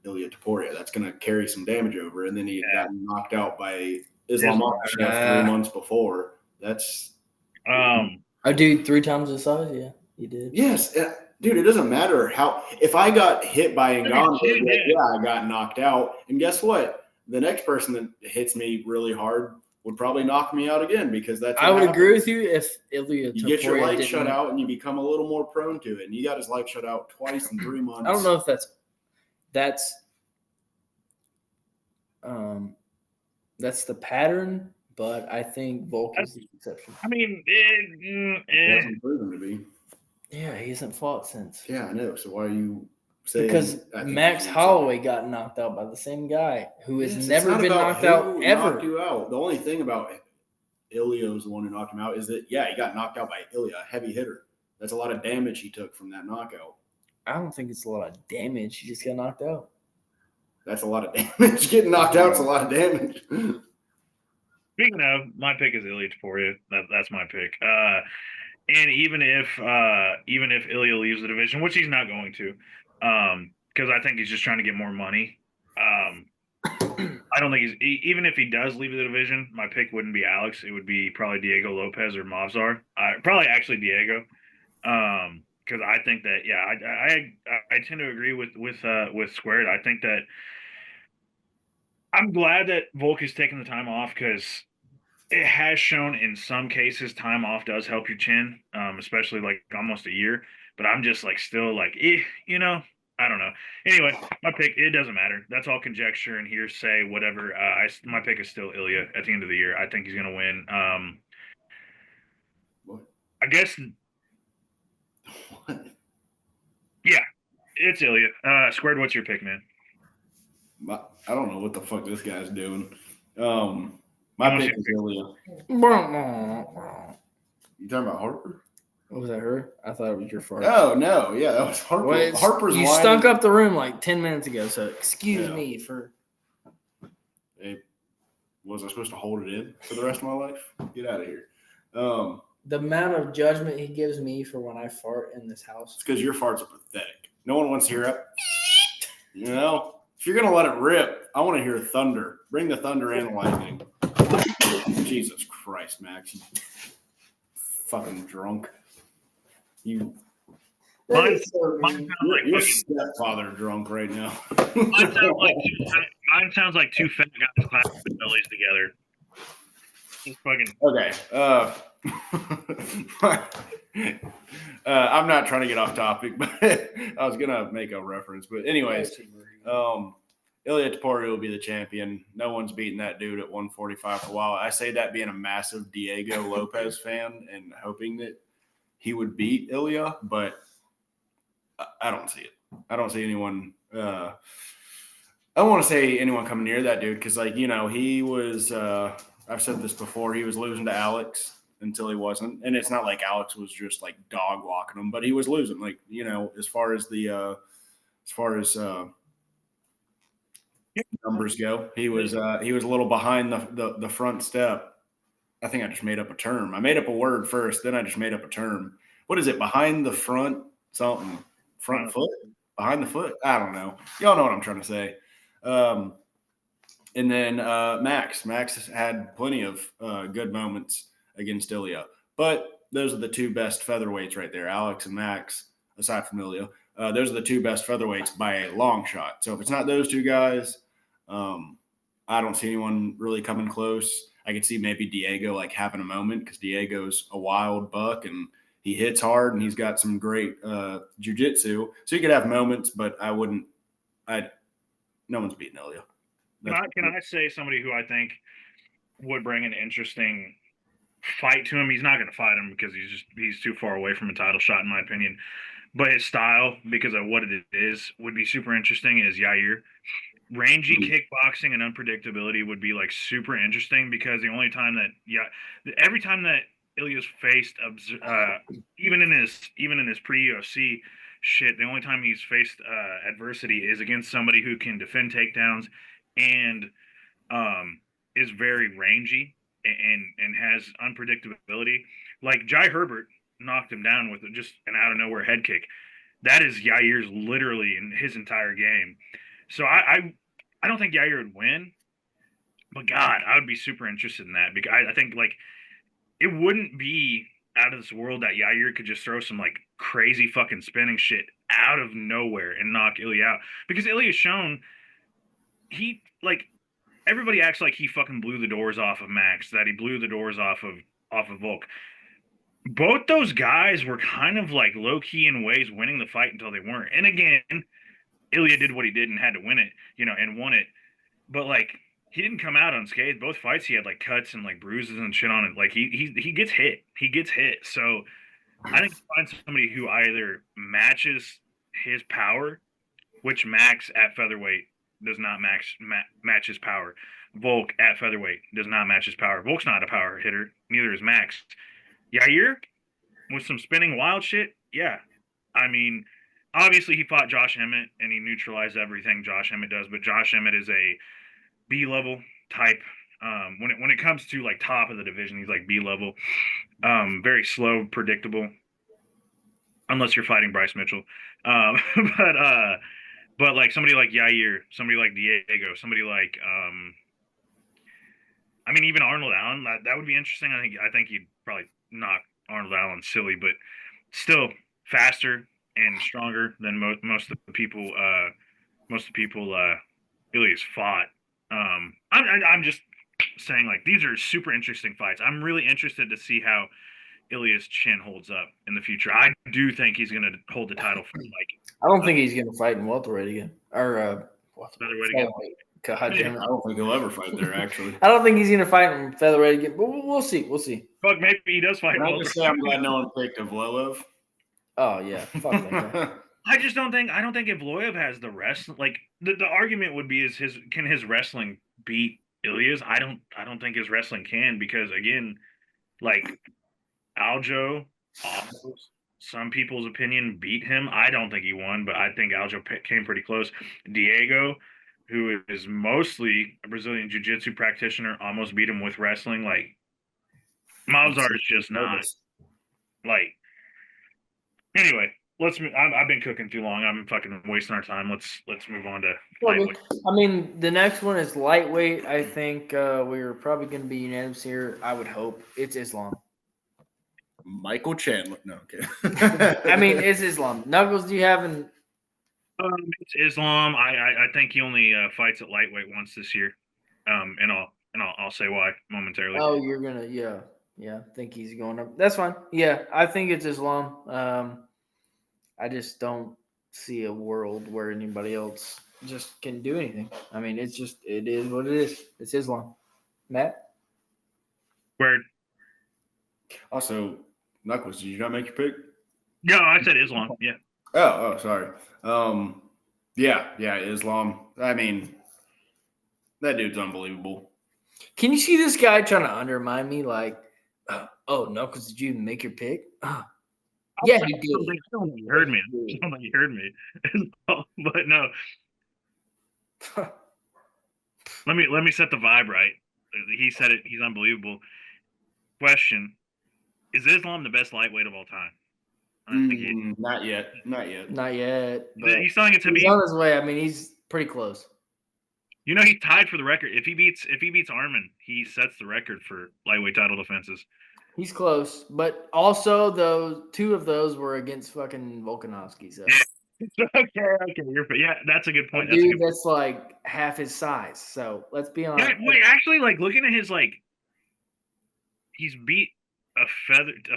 Ilya Topuria. That's going to carry some damage over. And then he got knocked out by Islam Makhachev 3 months before. That's a dude 3 times the size. Yeah, he did. yes, dude. It doesn't matter how. If I got hit by Ngannou, I got knocked out. And guess what? The next person that hits me really hard would probably knock me out again because that's. I would agree with you if Ilya You Topuria get your light didn't- shut out and you become a little more prone to it. And he got his light shut out twice in 3 months. I don't know if that's the pattern, but I think Volk is the exception. I mean, It hasn't proven to be. Yeah, he hasn't fought since. Yeah, I know. So why are you saying? Because I think Max he's Holloway got knocked out by the same guy who has Yes, it's never not been about knocked who out ever. knocked you out. The only thing about Ilya was the one who knocked him out is that he got knocked out by Ilya, a heavy hitter. That's a lot of damage he took from that knockout. I don't think it's a lot of damage. He just got knocked out. That's a lot of damage. Getting knocked out is a lot of damage. Speaking of, my pick is Ilya Topuria. That's my pick. And even if Ilya leaves the division, which he's not going to, because I think he's just trying to get more money. I don't think even if he does leave the division, my pick wouldn't be Alex. It would be probably Diego Lopez or Movsar. Probably actually Diego. Because I think that I tend to agree with Squared. I think that I'm glad that Volk is taking the time off because it has shown in some cases time off does help your chin, especially like almost a year. But I'm just like still like I don't know. Anyway, my pick, it doesn't matter. That's all conjecture and hearsay, whatever. My pick is still Ilya at the end of the year. I think he's going to win. I guess. What? Yeah, it's Ilya. Squared, what's your pick, man? I don't know what the fuck this guy's doing. My wanna pick see- is Ilya. What You talking about Harper? was that, her? I thought it was your fart. Oh no, yeah, that was Harper. Well, Harper's you line stunk is- up the room like 10 minutes ago, so excuse Yeah. me for. Hey, was I supposed to hold it in for the rest of my life? Get out of here. The amount of judgment he gives me for when I fart in this house. It's because your farts are pathetic. No one wants to hear it. You know, if you're gonna let it rip, I want to hear thunder. Bring the thunder and the lightning. Jesus Christ, Max, you fucking drunk. You, Mine- That is so mine mean. sounds your, like your fucking- stepfather drunk right now. mine sounds like two fat guys clapping their bellies together. Just fucking. Okay. I'm not trying to get off topic, but I was gonna make a reference. But anyways, Ilya Taporia will be the champion. No one's beaten that dude at 145 for a while. I say that being a massive Diego Lopez fan and hoping that he would beat Ilya, but I don't see it. I don't see anyone. I don't want to say anyone coming near that dude because, like, you know, he was. I've said this before. He was losing to Alex until he wasn't, and it's not like Alex was just like dog walking him, but he was losing. Like, you know, as far as numbers go, he was a little behind the front step. I think I just made up a term. I made up a word first, then I just made up a term. What is it? Behind the front something? Front foot? Behind the foot? I don't know. Y'all know what I'm trying to say. And then Max has had plenty of good moments against Ilya, but those are the two best featherweights right there, Alex and Max. Aside from Ilya, those are the two best featherweights by a long shot. So if it's not those two guys, I don't see anyone really coming close. I could see maybe Diego like having a moment because Diego's a wild buck and he hits hard and he's got some great jiu-jitsu. So you could have moments, but no one's beating Ilya. Can I say somebody who I think would bring an interesting fight to him? He's not going to fight him because he's too far away from a title shot, in my opinion. But his style, because of what it is, would be super interesting. Is Yair. Rangy kickboxing and unpredictability would be like super interesting because the only time every time that Ilya's faced, even in his pre-UFC shit, the only time he's faced adversity is against somebody who can defend takedowns and is very rangy and has unpredictability. Like Jai Herbert knocked him down with just an out of nowhere head kick. That is Yair's literally in his entire game. So I don't think Yair would win, but God, I would be super interested in that because I think like it wouldn't be out of this world that Yair could just throw some like crazy fucking spinning shit out of nowhere and knock Ilya out because Ilya's shown he like everybody acts like he fucking blew the doors off of Max, that he blew the doors off of Volk. Both those guys were kind of like low key in ways winning the fight until they weren't. And again, Ilya did what he did and had to win it, and won it. But like he didn't come out unscathed. Both fights he had like cuts and like bruises and shit on it. Like he gets hit. He gets hit. So I think find somebody who either matches his power, which Max at featherweight does not match his power. Volk at featherweight does not match his power. Volk's not a power hitter. Neither is Max. Yair with some spinning wild shit. Yeah. I mean, obviously he fought Josh Emmett and he neutralized everything Josh Emmett does, but Josh Emmett is a B-level type. When it comes to like top of the division, he's like B-level. Very slow, predictable. Unless you're fighting Bryce Mitchell. But like somebody like Yair, somebody like Diego, somebody like I mean even Arnold Allen, that would be interesting. I think he'd probably knock Arnold Allen silly, but still faster and stronger than most of the people Ilya's fought. I'm just saying like these are super interesting fights. I'm really interested to see how Ilya's chin holds up in the future. I do think he's going to hold the title for like. I don't think he's going to fight in welterweight again or featherweight again. God damn it! I don't think he'll ever fight there. Actually, I don't think he's going to fight in featherweight again. But we'll see. We'll see. Fuck, maybe he does fight. Can I just say I'm glad no one picked Evloev. Oh yeah, fuck that guy. I don't think Evloev has the rest. Like the argument would be can his wrestling beat Ilias, I don't think his wrestling can, because again, like Aljo, almost, some people's opinion, beat him. I don't think he won, but I think Aljo came pretty close. Diego, who is mostly a Brazilian jiu-jitsu practitioner, almost beat him with wrestling. Like Malzar is just not like. Anyway, let's. I've been cooking too long. I'm fucking wasting our time. Let's move on to lightweight. I mean, the next one is lightweight. I think we're probably going to be unanimous here. I would hope it's Islam. Michael Chandler. No, okay. I mean, it's Islam. Knuckles, do you have an? It's Islam. I think he only fights at lightweight once this year. And I'll say why momentarily. Oh, you're gonna, yeah. I think he's going up. That's fine. Yeah, I think it's Islam. I just don't see a world where anybody else just can do anything. I mean, it is what it is. It's Islam. Matt? Where? Also, Knuckles, did you not make your pick? No, I said Islam. Yeah. Oh, sorry. Yeah, Islam. I mean, that dude's unbelievable. Can you see this guy trying to undermine me? Like, oh, Knuckles, did you even make your pick? Yeah, he did. I don't think you heard me. I don't think you heard me. But no. Let me set the vibe right. He said it. He's unbelievable. Question: is Islam the best lightweight of all time? Not yet. Not yet. But he's telling it to he's me. On his way. I mean, he's pretty close. You know, he's tied for the record. If he beats Arman, he sets the record for lightweight title defenses. He's close, but also two of those were against fucking Volkanovski. So okay, that's a good point. That's like half his size. So let's be honest. Yeah, wait, actually, like looking at his he's beat a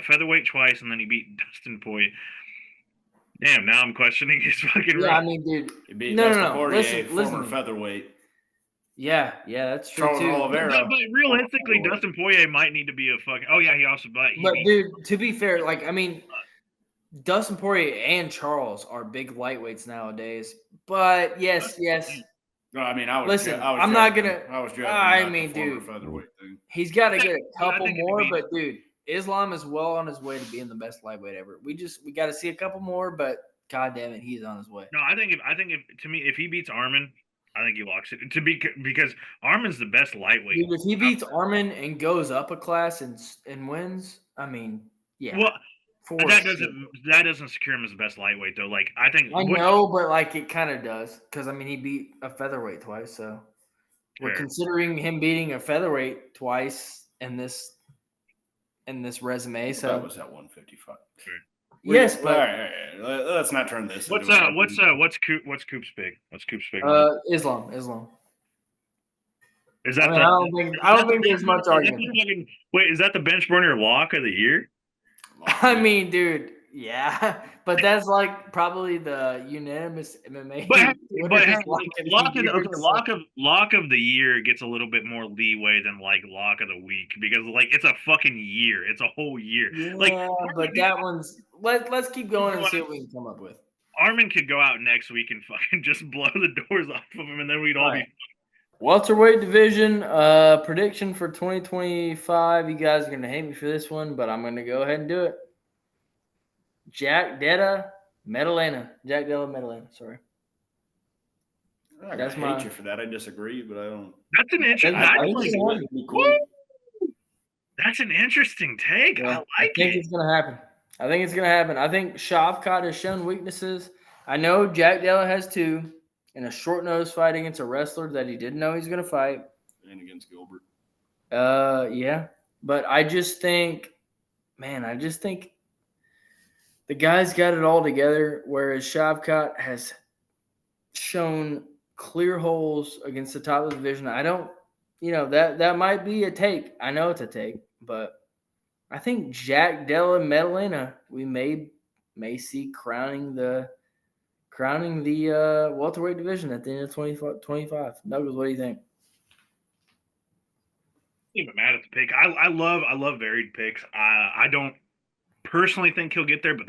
featherweight twice, and then he beat Dustin Poirier. Damn, now I'm questioning his fucking. Yeah, I mean, dude. He beat Dustin Poirier, former featherweight. Yeah, that's true Charles too. Oliveira. But realistically, Dustin Poirier might need to be a fucking. Oh yeah, he also. But dude, to be fair, Dustin Poirier and Charles are big lightweights nowadays. But yes. No, I mean, I was. Listen, I was I'm not gonna. I was. Dude, featherweight thing. He's got to get a couple more. But dude, Islam is well on his way to being the best lightweight ever. We got to see a couple more. But god damn it, he's on his way. No, I think if he beats Arman, I think he locks it because Arman's the best lightweight. Dude, if he beats Arman and goes up a class and wins, I mean, yeah. Well, that doesn't secure him as the best lightweight though. Like I know, but it kind of does because I mean he beat a featherweight twice, so we're considering him beating a featherweight twice in this resume. So that was at 155. Sure. Yes, but all right. Let's not turn this. What's Coop's pick? What's Coop's pick? Islam. Is that? I don't think there's much argument. Wait, is that the bench burner lock of the year? I mean, dude, yeah, but that's probably the unanimous MMA. But lock of the year gets a little bit more leeway than lock of the week because it's a fucking year. It's a whole year. Yeah, but that one's let's keep going and see what we can come up with. Arman could go out next week and fucking just blow the doors off of him, and then we'd all be. Welterweight division prediction for 2025. You guys are gonna hate me for this one, but I'm gonna go ahead and do it. Jack Della Maddalena. Sorry. I hate you for that. I disagree, but I don't. That's an interesting. That's an interesting take. Yeah, I think it's gonna happen. I think Shavkat has shown weaknesses. I know Jack Della has too. In a short notice fight against a wrestler that he didn't know he's going to fight. And against Gilbert. Yeah. But I just think the guy's got it all together, whereas Shavkat has shown clear holes against the top of the division. I don't, that might be a take. I know it's a take, but I think Jack Della Maddalena, we may see crowning the welterweight division at the end of 2025. Douglas, what do you think? I'm even mad at the pick. I love varied picks. I don't personally think he'll get there, but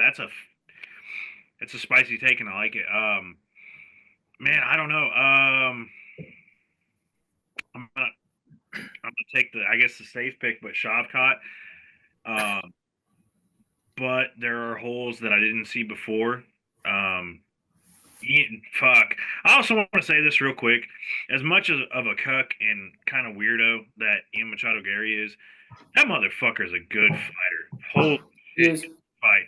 it's a spicy take, and I like it. Man, I don't know. I'm gonna take the safe pick, but Shavkat. Um, but there are holes that I didn't see before. Um, fuck. I also want to say this real quick. As much of a cuck and kind of weirdo that Ian Machado Gary is, that motherfucker is a good fighter. Holy shit, Yes. fight.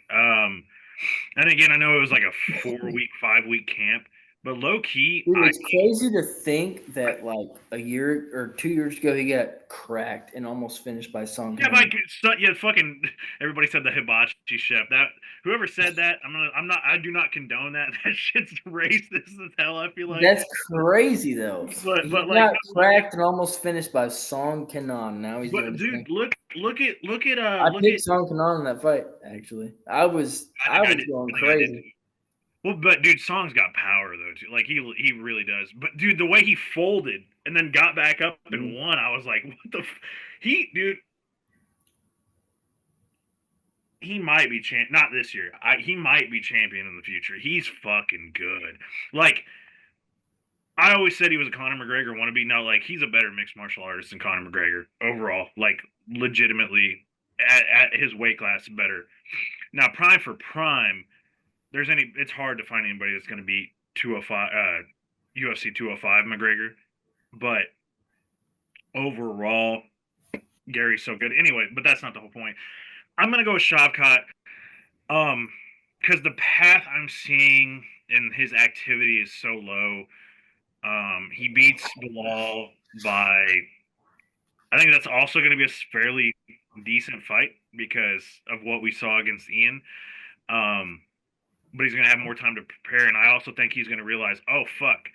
And again, I know it was like a 4-week, 5-week camp, but low key, Dude, it's crazy to think that like a year or 2 years ago he got cracked and almost finished by Song yeah, Kang. like fucking everybody said the hibachi chef. That whoever said that, I do not condone that. That shit's racist as hell. I feel like That's crazy though. But He like got cracked and almost finished by Song Kanon. Now he's doing but his dude, thing. look at I picked Song Kanon in that fight. Actually, I was going crazy. Well, but dude, Song's got power though too. Like he really does. But dude, the way he folded and then got back up and won, I was like, what the? Dude, he might be not this year. He might be champion in the future. He's fucking good. Like I always said he was a Conor McGregor wannabe. No, like he's a better mixed martial artist than Conor McGregor overall. Like legitimately at his weight class better. Now prime for prime, it's hard to find anybody that's going to beat 205 UFC 205 McGregor, but overall Gary's so good. Anyway, but that's not the whole point. I'm going to go with Shavkat because the path I'm seeing in his activity is so low. He beats Bilal by. I think that's also going to be a fairly decent fight because of what we saw against Ian. But he's going to have more time to prepare, and I also think he's going to realize, oh fuck,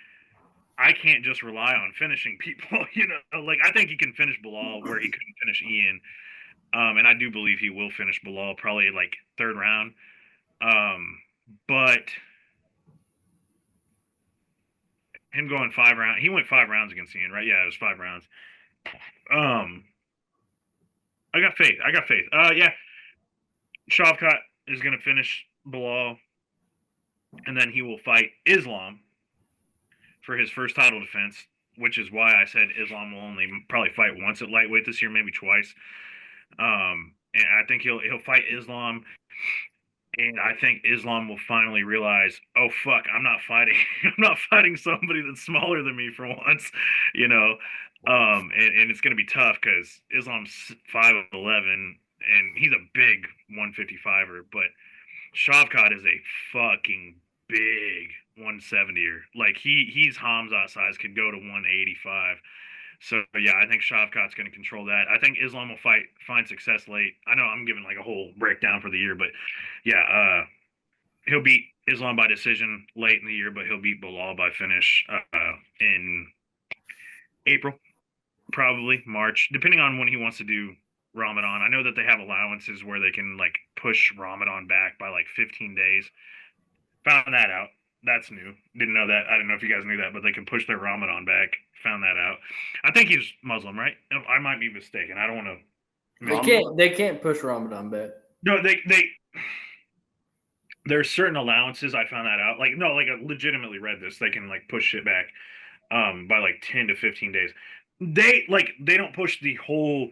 I can't just rely on finishing people. Like I think he can finish Bilal where he couldn't finish Ian, and I do believe he will finish Bilal probably like third round. But him going 5 rounds, he went 5 rounds against Ian, right? Yeah, it was 5 rounds. I got faith. Yeah, Shavkat is going to finish Bilal, and then he will fight Islam for his first title defense, which is why I said Islam will only probably fight once at lightweight this year, maybe twice. And I think he'll fight Islam, and I think Islam will finally realize, oh fuck, I'm not fighting, I'm not fighting somebody that's smaller than me for once, you know. And it's gonna be tough because Islam's 5'11" and he's a big 155er, but Shavkat is a fucking big 170er. Like he's Hamza size, could go to 185. So yeah, I think Shavkat's going to control that. I think Islam will find success late. I know I'm giving like a whole breakdown for the year, but yeah, he'll beat Islam by decision late in the year, but he'll beat Bilal by finish in April, probably March, depending on when he wants to do Ramadan. I know that they have allowances where they can like push Ramadan back by like 15 days. Found that out. That's new. Didn't know that. I don't know if you guys knew that, but they can push their Ramadan back. Found that out. I think he's Muslim, right? I might be mistaken. I don't want to. They can't push Ramadan back. No, they. There's certain allowances. I found that out. Like no, like I legitimately read this. They can like push it back, by like 10 to 15 days. They don't push the whole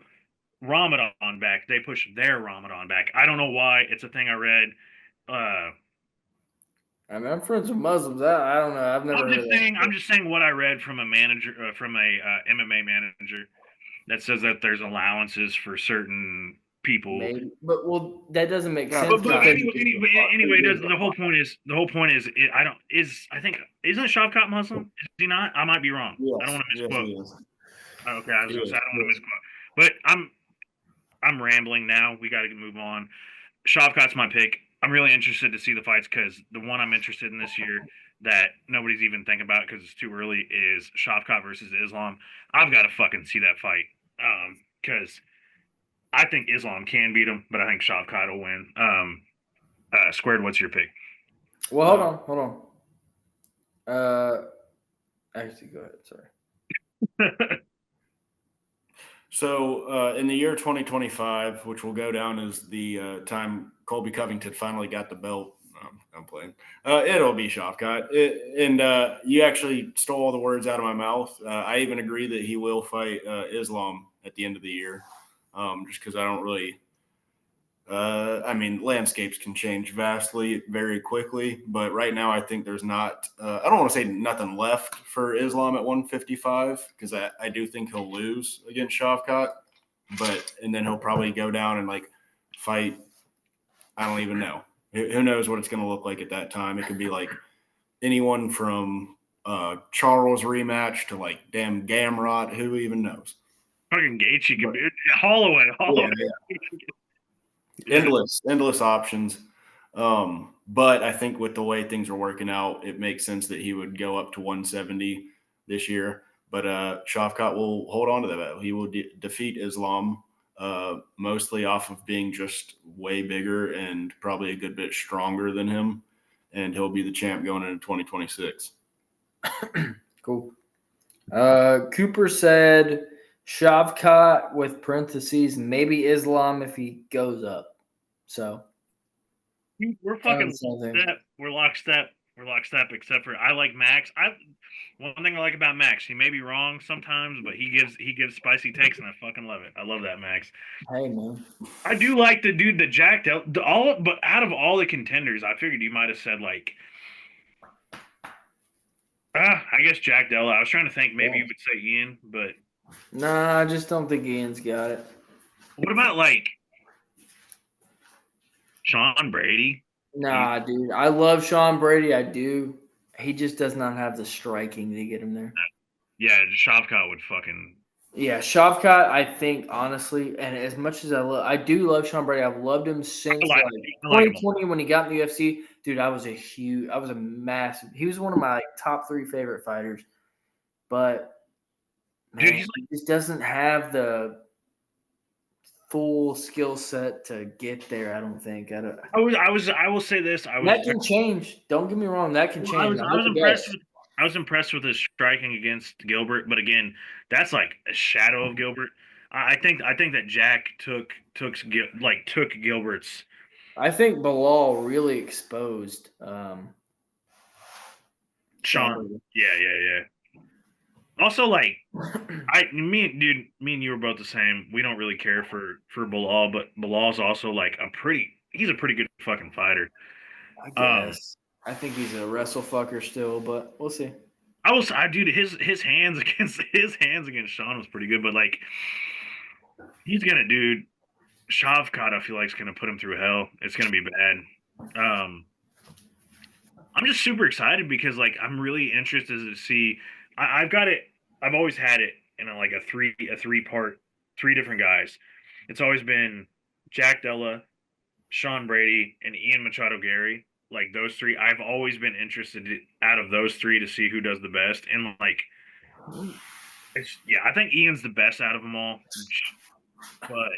Ramadan back. They push their Ramadan back. I don't know why. It's a thing I read. I mean, I'm friends with Muslims. I don't know. I've never. I'm just saying what I read from a manager, from a MMA manager, that says that there's allowances for certain people. Maybe, but that doesn't make sense. But anyway, the whole point is I think isn't Shavkat Muslim? Is he not? I might be wrong. Yes. I don't want to misquote. Yes, okay, I was going to say I don't want to misquote. But I'm rambling now. We got to move on. Shavkat's my pick. I'm really interested to see the fights because the one I'm interested in this year that nobody's even thinking about because it's too early is Shavkat versus Islam. I've got to fucking see that fight because I think Islam can beat him, but I think Shavkat will win. Squared, what's your pick? Well, hold on. Actually, go ahead. Sorry. So in the year 2025, which will go down as the time Colby Covington finally got the belt, I'm playing. It'll be Shavkat. You actually stole all the words out of my mouth. I even agree that he will fight Islam at the end of the year, just because I don't really. Landscapes can change vastly, very quickly. But right now, I think there's not. I don't want to say nothing left for Islam at 155 because I do think he'll lose against Shavkat. And then he'll probably go down and like fight. I don't even know. Who knows what it's going to look like at that time? It could be like anyone from Charles rematch to like damn Gamrot. Who even knows? Fucking Gaethje could be Holloway. Yeah. Endless options. But I think with the way things are working out, it makes sense that he would go up to 170 this year. But Shavkat will hold on to that. He will defeat Islam. Mostly off of being just way bigger and probably a good bit stronger than him. And he'll be the champ going into 2026. Cool. Cooper said Shavkat with parentheses, maybe Islam if he goes up. So we're fucking lockstep. We're lockstep. Except for I like Max. One thing I like about Max, he may be wrong sometimes, but he gives spicy takes, and I fucking love it. I love that Max. Hey man, I do like the dude that Jack Della. But out of all the contenders, I figured you might have said like, I guess Jack Della. I was trying to think maybe you would say Ian, but nah, I just don't think Ian's got it. What about like Sean Brady? Nah, dude, I love Sean Brady. I do. He just does not have the striking to get him there. Yeah, Shavkat would fucking. Yeah, Shavkat, I think, honestly, and as much as I do love Sean Brady. I've loved him since 2020 when he got in the UFC. Dude, I was a massive. He was one of my top 3 favorite fighters. But, man, he just doesn't have the full skill set to get there, I don't think. I will say this. That can change. Don't get me wrong. That can change. I was impressed with his striking against Gilbert, but again, that's like a shadow of Gilbert. I think that Jack took Gilbert's. I think Belal really exposed Sean. Yeah. Also, like me and you were both the same. We don't really care for Belal, but Bilal's also like he's a pretty good fucking fighter. I guess. I think he's a wrestle fucker still, but we'll see. Dude, his hands against Sean was pretty good, but like Shavkat, I feel like is gonna put him through hell. It's gonna be bad. I'm just super excited because like I'm really interested to see. I've got it. I've always had it in a 3-part, 3 different guys. It's always been Jack Della, Sean Brady, and Ian Machado Gary. Like those 3, I've always been interested out of those 3 to see who does the best. And like, I think Ian's the best out of them all. But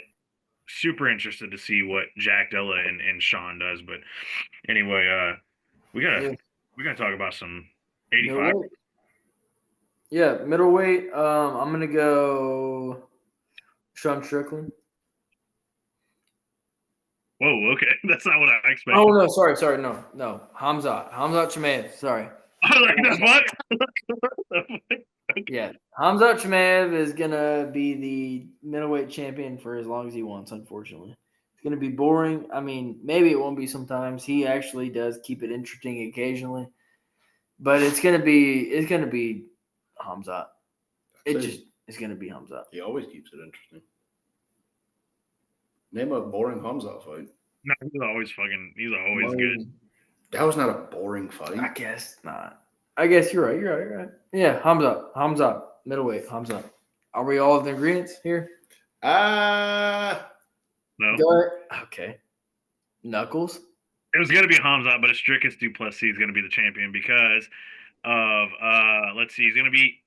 super interested to see what Jack Della and Sean does. But anyway, we gotta talk about some 85. Middleweight. Yeah, middleweight. I'm gonna go Sean Strickland. Whoa, okay, that's not what I expected. Oh no, sorry, no, Khamzat Chimaev. Sorry. I was like, the fuck? Yeah, Khamzat Chimaev is gonna be the middleweight champion for as long as he wants. Unfortunately, it's gonna be boring. I mean, maybe it won't be sometimes. He actually does keep it interesting occasionally, but it's gonna be Khamzat. It's gonna be Khamzat. He always keeps it interesting. Name a boring Khamzat fight. No, he's always good. That was not a boring fight. I guess not. I guess you're right. Yeah, Khamzat, middleweight, Khamzat. Are we all of the agreements here? No. Go ahead. Okay. Knuckles? It was going to be Khamzat, but Dricus du Plessis is going to be the champion because of let's see, he's going to beat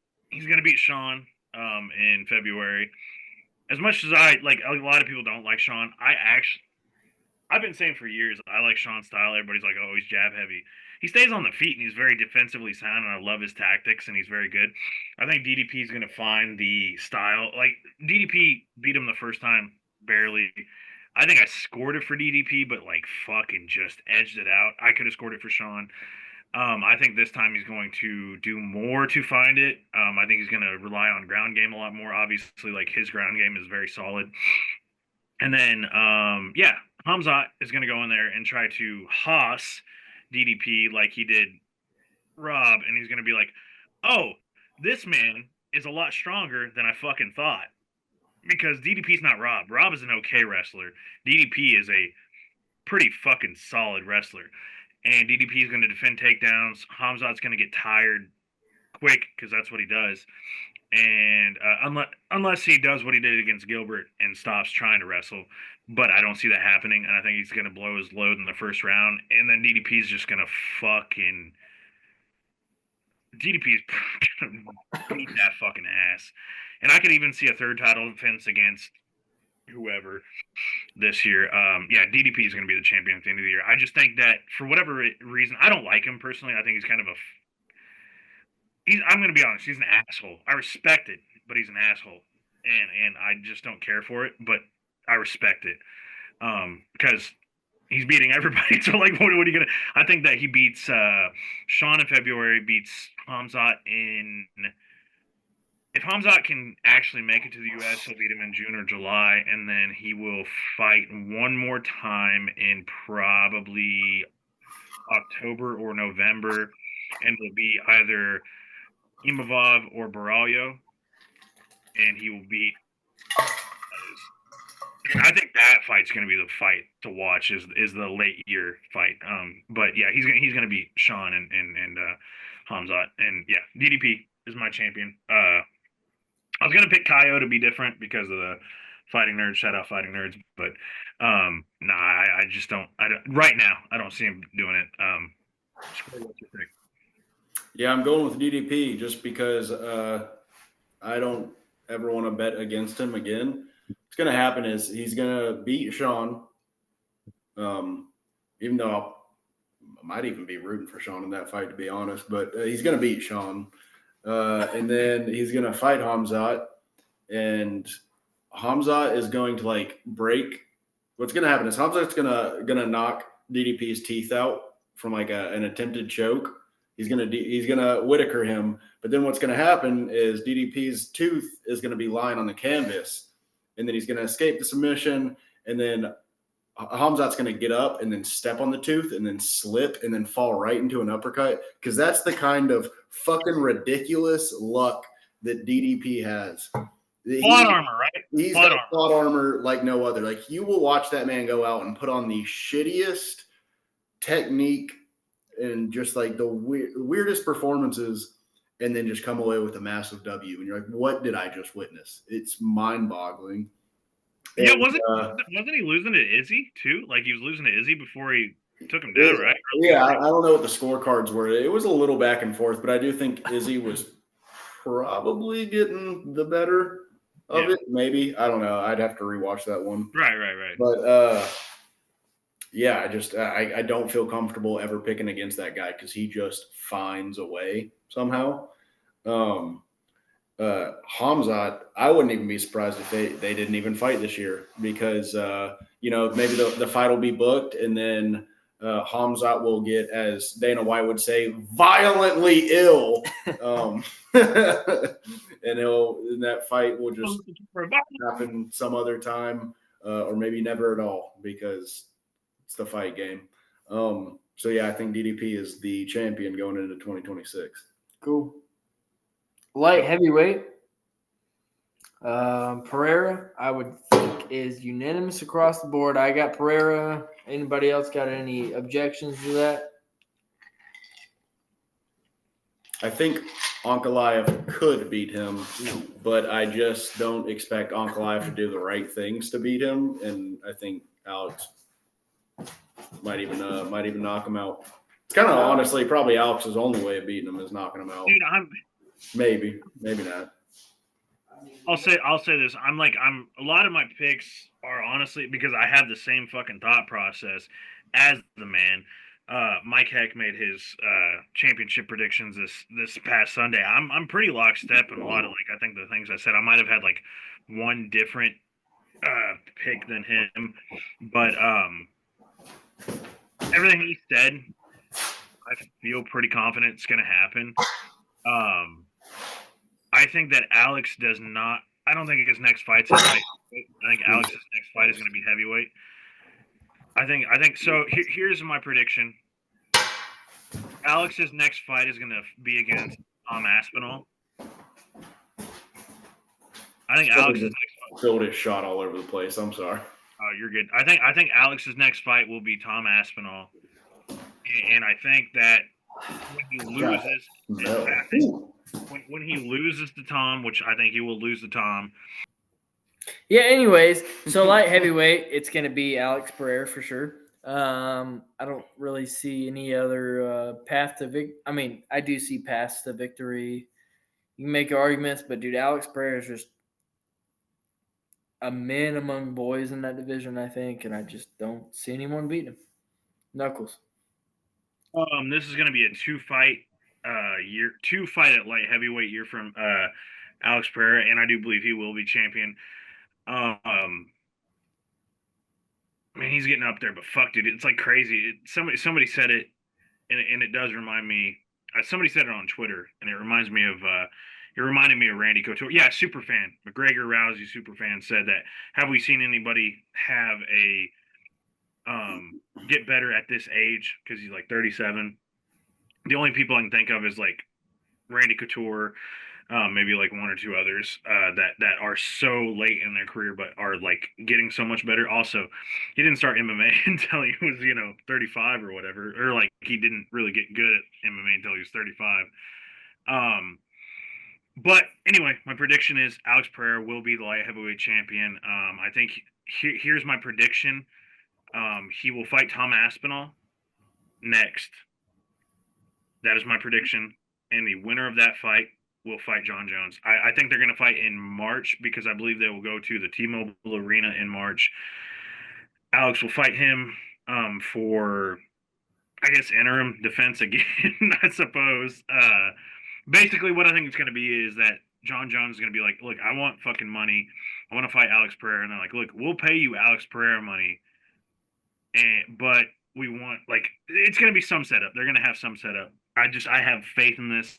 Sean in February. As much as a lot of people don't like Sean, I've been saying for years I like Sean's style. Everybody's like, oh, he's jab heavy. He stays on the feet and he's very defensively sound, and I love his tactics and he's very good. I think DDP is going to find the style. Like DDP beat him the first time barely. I think I scored it for DDP, but like fucking just edged it out. I could have scored it for Sean. I think this time he's going to do more to find it. I think he's going to rely on ground game a lot more. Obviously, like his ground game is very solid. And then, yeah, Hamzat is going to go in there and try to Haas DDP like he did Rob, and he's going to be like, "Oh, this man is a lot stronger than I fucking thought." Because DDP's not Rob. Rob is an okay wrestler. DDP is a pretty fucking solid wrestler. And DDP is going to defend takedowns. Hamzat's going to get tired quick because that's what he does. And unless he does what he did against Gilbert and stops trying to wrestle, but I don't see that happening. And I think he's going to blow his load in the first round. And then DDP is just going to fucking DDP is going to beat that fucking ass. And I could even see a third title defense against whoever this year. Yeah, DDP is going to be the champion at the end of the year. I just think that for whatever reason, I don't like him personally. I think he's kind of I'm going to be honest. He's an asshole. I respect it, but he's an asshole, and I just don't care for it. But I respect it because he's beating everybody. So like, what are you gonna? I think that he beats Sean in February, beats Hamzat in. If Hamzat can actually make it to the U.S., he'll beat him in June or July, and then he will fight one more time in probably October or November, and will be either Imavov or Baralho, and he will beat. And I think that fight's going to be the fight to watch. Is the late year fight. But yeah, he's going to beat Sean and Hamzat, and yeah, DDP is my champion. I was gonna pick Kaio to be different because of the Fighting Nerds. Shout out Fighting Nerds, but nah, I just don't. Right now. I don't see him doing it. What you think? Yeah, I'm going with DDP just because I don't ever want to bet against him again. What's going to happen is he's going to beat Sean, even though I might even be rooting for Sean in that fight, to be honest. But he's going to beat Sean. And then he's going to fight Hamzat. And Hamzat is going to, like, break. What's going to happen is Hamzat's going to knock DDP's teeth out from, like, an attempted choke. He's gonna Whitaker him, but then what's gonna happen is DDP's tooth is gonna be lying on the canvas, and then he's gonna escape the submission, and then Hamzat's gonna get up and then step on the tooth and then slip and then fall right into an uppercut, because that's the kind of fucking ridiculous luck that DDP has. Plot armor, right? He's got plot armor like no other. Like, you will watch that man go out and put on the shittiest technique and just like the weirdest performances, and then just come away with a massive W. And you're like, what did I just witness? It's mind-boggling. Yeah, wasn't he losing to Izzy too? Like, he was losing to Izzy before he took him down, right? Yeah, I don't know what the scorecards were. It was a little back and forth, but I do think Izzy was probably getting the better of it. Maybe, I don't know. I'd have to rewatch that one. Right. But yeah, I don't feel comfortable ever picking against that guy because he just finds a way somehow. Hamzat, I wouldn't even be surprised if they didn't even fight this year because, maybe the fight will be booked, and then Hamzat will get, as Dana White would say, violently ill. And that fight will just happen some other time, or maybe never at all, because it's the fight game. So yeah, I think DDP is the champion going into 2026. Cool. Light heavyweight. Pereira, I would think, is unanimous across the board. I got Pereira. Anybody else got any objections to that? I think Ankalaev could beat him, but I just don't expect Ankalaev to do the right things to beat him, and I think Alex might even knock him out. It's kind of honestly probably Alex's only way of beating him is knocking him out. Dude, maybe not. I'll say this. I'm a lot of my picks are honestly because I have the same fucking thought process as the man. Mike Heck made his championship predictions this past Sunday. I'm pretty lockstep in a lot of, like, I think the things I said. I might have had like one different pick than him, but everything he said, I feel pretty confident it's going to happen. I think that Alex does not. I don't think his next fight's at lightweight. I think Alex's next fight is going to be heavyweight. I think so. Here's my prediction. Alex's next fight is going to be against Tom Aspinall. I think Alex's next fight. Phil just shot all over the place. I'm sorry. Oh, you're good. I think Alex's next fight will be Tom Aspinall, and I think that when he loses, when he loses to Tom, which I think he will lose to Tom. Yeah. Anyways, so light heavyweight, it's going to be Alex Pereira for sure. I don't really see any other path to victory. I mean, I do see paths to victory. You can make arguments, but dude, Alex Pereira is just a man among boys in that division, I think, and I just don't see anyone beating him. Knuckles. This is going to be a two fight at light heavyweight year from Alex Pereira, and I do believe he will be champion. Man, he's getting up there, but fuck, dude, it's like crazy. Somebody said it, and it does remind me. Somebody said it on Twitter, and it reminds me of. It reminded me of Randy Couture. Yeah, super fan. McGregor Rousey super fan said that. Have we seen anybody have a get better at this age? Because he's like 37. The only people I can think of is like Randy Couture, maybe like one or two others that are so late in their career but are like getting so much better. Also, he didn't start MMA until he was 35 or whatever, or like he didn't really get good at MMA until he was 35. But anyway, my prediction is Alex Pereira will be the light heavyweight champion. I think here's my prediction. He will fight Tom Aspinall next. That is my prediction. And the winner of that fight will fight John Jones. I think they're going to fight in March because I believe they will go to the T-Mobile Arena in March. Alex will fight him for, I guess, interim defense again, I suppose. Basically, what I think it's going to be is that John Jones is going to be like, look, I want fucking money. I want to fight Alex Pereira. And they're like, look, we'll pay you Alex Pereira money. But we want, like, it's going to be some setup. They're going to have some setup. I have faith in this.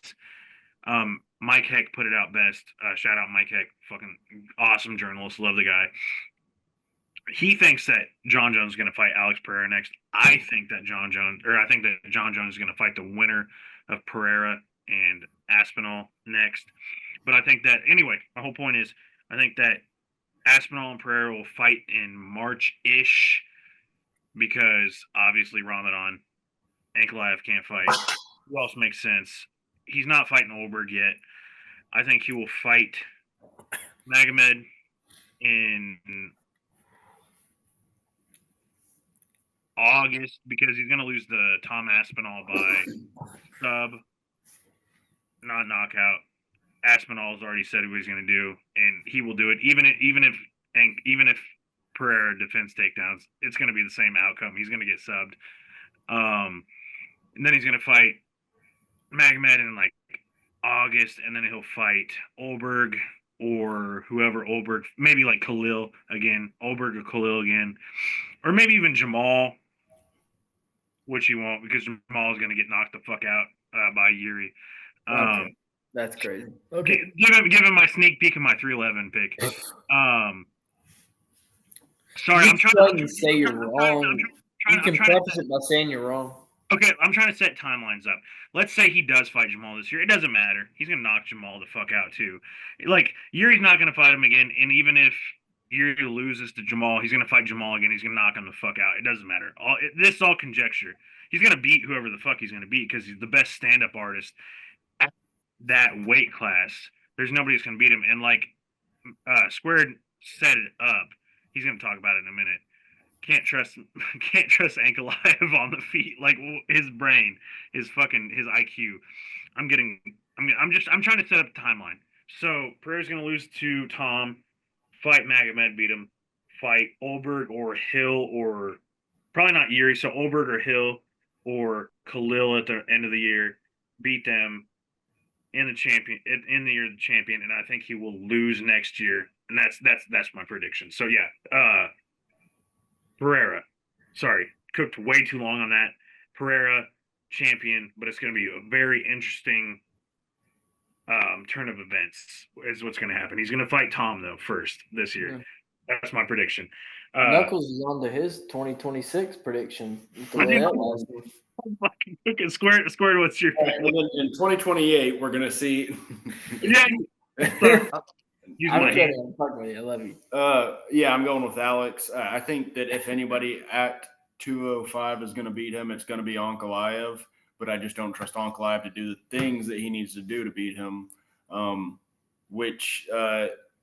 Mike Heck put it out best. Shout out Mike Heck, fucking awesome journalist. Love the guy. He thinks that John Jones is going to fight Alex Pereira next. I think that John Jones is going to fight the winner of Pereira and Aspinall next. But I think that, anyway, my whole point is I think that Aspinall and Pereira will fight in March-ish because obviously Ramadan, Ankalaev can't fight. Who else makes sense? He's not fighting Olberg yet. I think he will fight Magomed in August because he's going to lose to Tom Aspinall by sub, not knockout. Aspinall has already said what he's going to do, and he will do it. Even if Pereira defends takedowns, it's going to be the same outcome. He's going to get subbed, and then he's going to fight Magomed in like August, and then he'll fight Olberg or whoever Olberg, maybe like Khalil again, Olberg or Khalil again, or maybe even Jamal, which he won't because Jamal is going to get knocked the fuck out by Yuri. Okay. That's crazy. Okay, give him my sneak peek of my 311 pick. Sorry, I'm trying to say you're wrong. You can preface it by saying you're wrong. Okay, I'm trying to set timelines up. Let's say he does fight Jamal this year. It doesn't matter. He's going to knock Jamal the fuck out too. Like, Yuri's not going to fight him again, and even if Yuri loses to Jamal, he's going to fight Jamal again. He's going to knock him the fuck out. It doesn't matter. This is all conjecture. He's going to beat whoever the fuck he's going to beat because he's the best stand-up artist at that weight class. There's nobody who's going to beat him. And like Squared set it up. He's going to talk about it in a minute. Can't trust Ankalaev on the feet. Like his brain, his IQ. I'm trying to set up a timeline. So Pereira's going to lose to Tom, fight Magomed, beat him, fight Olberg or Hill, or probably not Yuri. So Olberg or Hill or Khalil at the end of the year, beat them in the year of the champion, and I think he will lose next year and that's my prediction. So yeah, Pereira. Sorry, cooked way too long on that. Pereira champion, but it's going to be a very interesting turn of events. Is what's going to happen. He's going to fight Tom though first this year. Yeah. That's my prediction. Knuckles is on to his 2026 prediction. Okay, Square, what's your and then in 2028 we're gonna see. Yeah. I'm kidding. I love you. Yeah, I'm going with Alex. I think that if anybody at 205 is going to beat him, it's going to be Ankalaev. But I just don't trust Ankalaev to do the things that he needs to do to beat him, which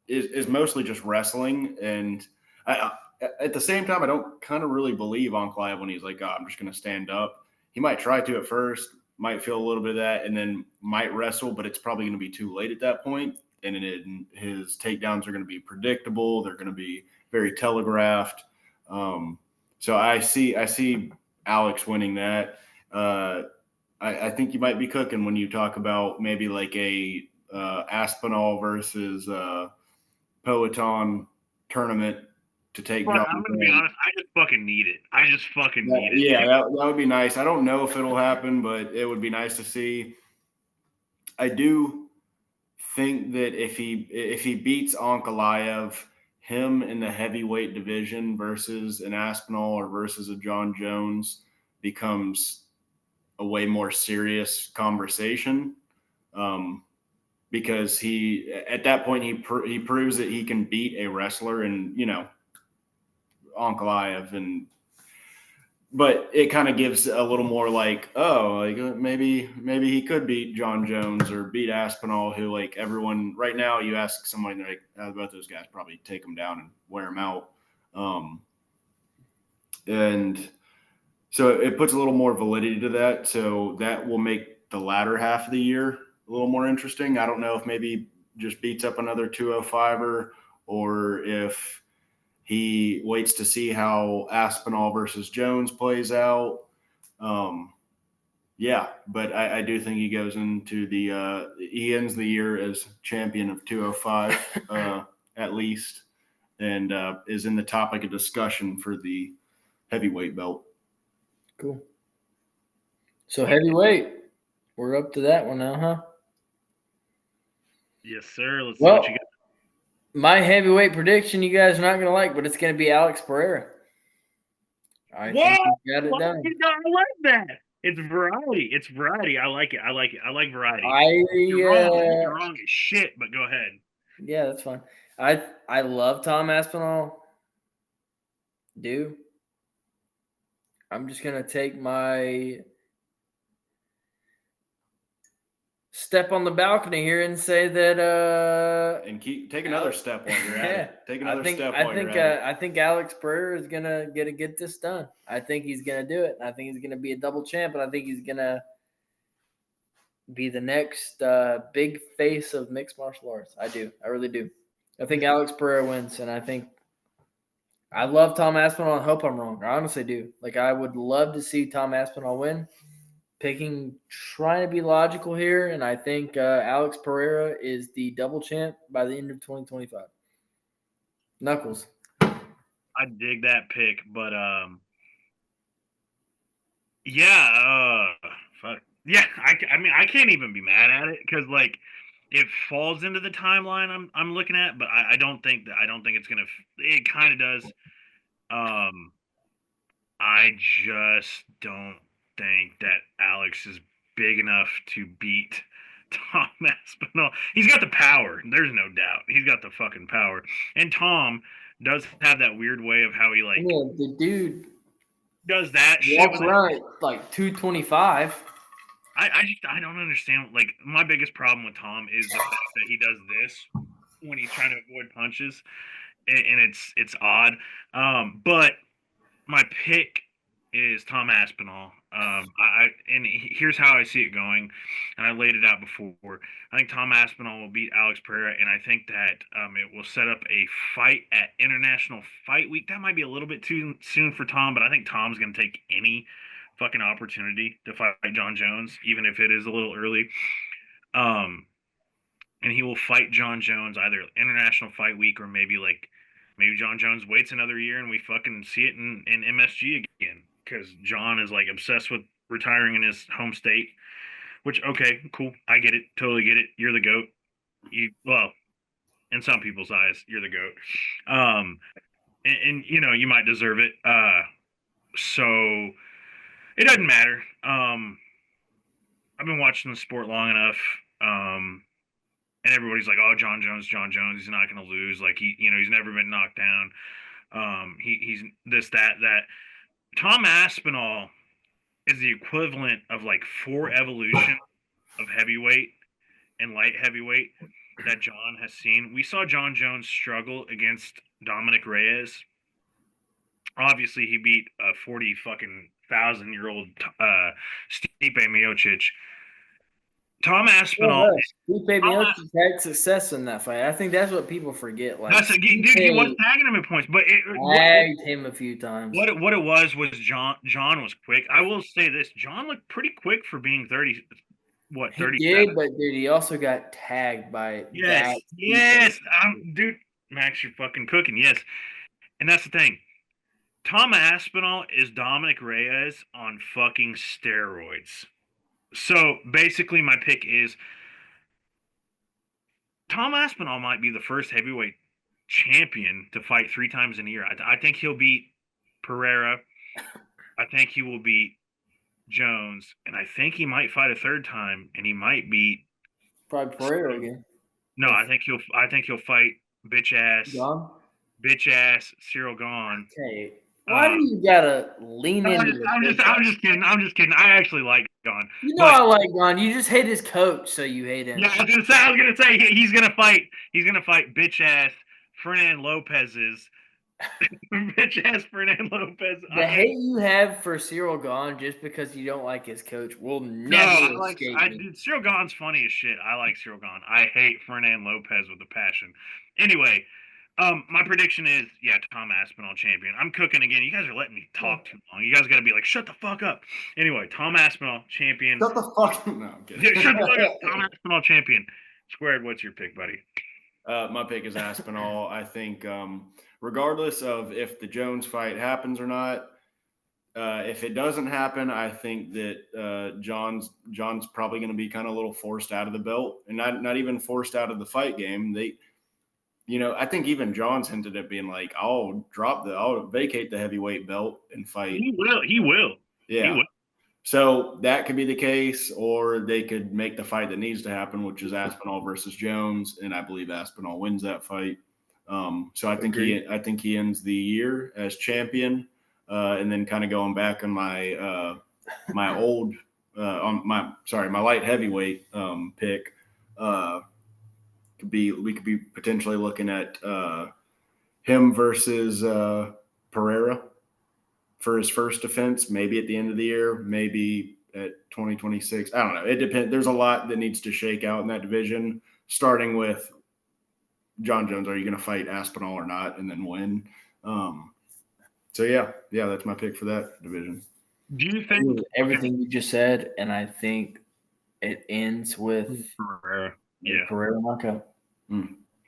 is mostly just wrestling. And at the same time, I don't kind of really believe Ankalaev when he's like, oh, I'm just going to stand up. He might try to at first, might feel a little bit of that, and then might wrestle, but it's probably going to be too late at that point. And his takedowns are going to be predictable. They're going to be very telegraphed. So I see Alex winning that. I think you might be cooking when you talk about maybe like a Aspinall versus Peloton tournament to take. But I'm going to be honest. I just fucking need it. Need it. Yeah, that would be nice. I don't know if it'll happen, but it would be nice to see. I do think that if he beats Ankalaev, him in the heavyweight division versus an Aspinall or versus a John Jones becomes a way more serious conversation, because he at that point he proves that he can beat a wrestler, and Ankalaev, but it kind of gives a little more like, oh, like maybe he could beat John Jones or beat Aspinall, who like everyone right now, you ask somebody like both those guys probably take them down and wear them out. And so it puts a little more validity to that. So that will make the latter half of the year a little more interesting. I don't know if maybe just beats up another 205er or if he waits to see how Aspinall versus Jones plays out. Yeah, but I do think he goes into he ends the year as champion of 205 at least, and is in the topic of discussion for the heavyweight belt. Cool. So heavyweight, we're up to that one now, huh? Yes, sir. Let's see what you got. My heavyweight prediction, you guys are not going to like, but it's going to be Alex Pereira. I think he got it done. I like that. It's variety. I like it. I like variety. You're wrong as shit, but go ahead. Yeah, that's fine. I love Tom Aspinall. I'm just going to take my step on the balcony here and say that and take another step while you're at it. Take another step while you're at it. I think Alex Pereira is gonna get this done. I think he's gonna do it. I think he's gonna be a double champ, and I think he's gonna be the next big face of mixed martial arts. I really do. I think Alex Pereira wins, and I love Tom Aspinall. I hope I'm wrong. I honestly do. Like, I would love to see Tom Aspinall win. Trying to be logical here, and I think Alex Pereira is the double champ by the end of 2025. Knuckles. I dig that pick, but fuck yeah. I mean, I can't even be mad at it because like it falls into the timeline I'm looking at, but I don't think it's gonna. It kind of does. I just don't think that Alex is big enough to beat Tom Aspinall. He's got the power. There's no doubt. He's got the fucking power. And Tom does have that weird way of how he like. Yeah, the dude does that shit. Walks around like 225. I don't understand. Like, my biggest problem with Tom is the fact that he does this when he's trying to avoid punches, and it's odd. But my pick is Tom Aspinall. And here's how I see it going, and I laid it out before. I think Tom Aspinall will beat Alex Pereira, and I think that it will set up a fight at International Fight Week. That might be a little bit too soon for Tom, but I think Tom's going to take any fucking opportunity to fight John Jones, even if it is a little early. and he will fight John Jones either International Fight Week or maybe John Jones waits another year and we fucking see it in MSG again because John is like obsessed with retiring in his home state. Which okay, cool, I get it, totally get it. You're the GOAT. Well, in some people's eyes, you're the GOAT. And you know you might deserve it. So it doesn't matter. I've been watching the sport long enough. And everybody's like, "Oh, John Jones, he's not going to lose. Like he's never been knocked down. He's this, that." Tom Aspinall is the equivalent of like 4 evolutions of heavyweight and light heavyweight that John has seen. We saw John Jones struggle against Dominic Reyes. Obviously, he beat a 40 fucking thousand-year-old Stipe Miocic. Tom Aspinall. Stipe Miocic had success in that fight. I think that's what people forget. Like, dude, he was tagging him at points, but tagged him a few times. What it was John was quick. I will say this: John looked pretty quick for being 30. What 30? He did, but dude, he also got tagged by. Yes, dude, Max, you're fucking cooking. Yes, and that's the thing. Tom Aspinall is Dominic Reyes on fucking steroids. So basically, my pick is Tom Aspinall might be the first heavyweight champion to fight 3 times in a year. I think he'll beat Pereira. I think he will beat Jones, and I think he might fight a 3rd time, and he might beat probably Pereira again. No, I think he'll fight bitch ass Ciryl Gane. Okay. Why do you gotta lean into I'm just kidding. I actually like Gane. I like Gane. You just hate his coach, so you hate him. Yeah, I was gonna say he's gonna fight bitch ass Fernand Lopez's bitch ass Fernand Lopez. The hate you have for Ciryl Gane just because you don't like his coach will never escape me. Dude, Ciryl Gane's funny as shit. I like Ciryl Gane. I hate Fernand Lopez with a passion. Anyway, my prediction is, Tom Aspinall champion. I'm cooking again. You guys are letting me talk too long. You guys got to be like, shut the fuck up. Anyway, Tom Aspinall champion. Shut the fuck up. No, I'm kidding. Shut the fuck up. Tom Aspinall champion. Squared, what's your pick, buddy? My pick is Aspinall. I think regardless of if the Jones fight happens or not, if it doesn't happen, I think that John's probably going to be kind of a little forced out of the belt, and not even forced out of the fight game. I think even John's hinted at being like, I'll vacate the heavyweight belt and fight. He will. Yeah. He will. So that could be the case, or they could make the fight that needs to happen, which is Aspinall versus Jones, and I believe Aspinall wins that fight. So I think he ends the year as champion, and then kind of going back on my my light heavyweight pick. We could be potentially looking at him versus Pereira for his first defense, maybe at the end of the year, maybe at 2026. I don't know. It depends. There's a lot that needs to shake out in that division, starting with John Jones. Are you going to fight Aspinall or not, and then win? So that's my pick for that division. Do you think everything you just said, and I think it ends with Pereira? Pereira knockout.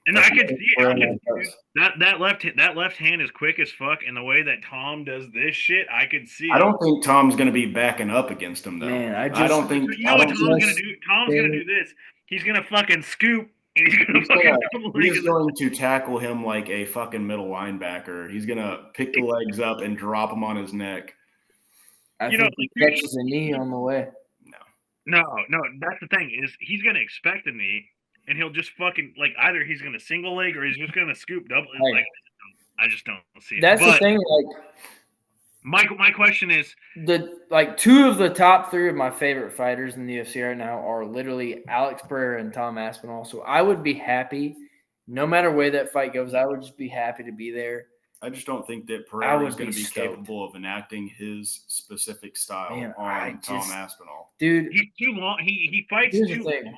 And I could see it. That left hand is quick as fuck, and the way that Tom does this shit, I could see. I don't think Tom's going to be backing up against him though. Man, I don't think. You know what Tom's going to do? Tom's going to do this. He's going to fucking scoop, and he's going to tackle him like a fucking middle linebacker. He's going to pick the legs up and drop him on his neck. I think he catches a knee on the way. No. That's the thing is he's going to expect a knee. And he'll just fucking either he's gonna single leg or he's just gonna scoop double. I just don't see it. That's the thing. My question is two of the top 3 of my favorite fighters in the UFC right now are literally Alex Pereira and Tom Aspinall. So I would be happy, no matter where that fight goes. I would just be happy to be there. I just don't think that Pereira is going to be capable of enacting his specific style on Tom Aspinall. Dude, he's too long. He fights too long.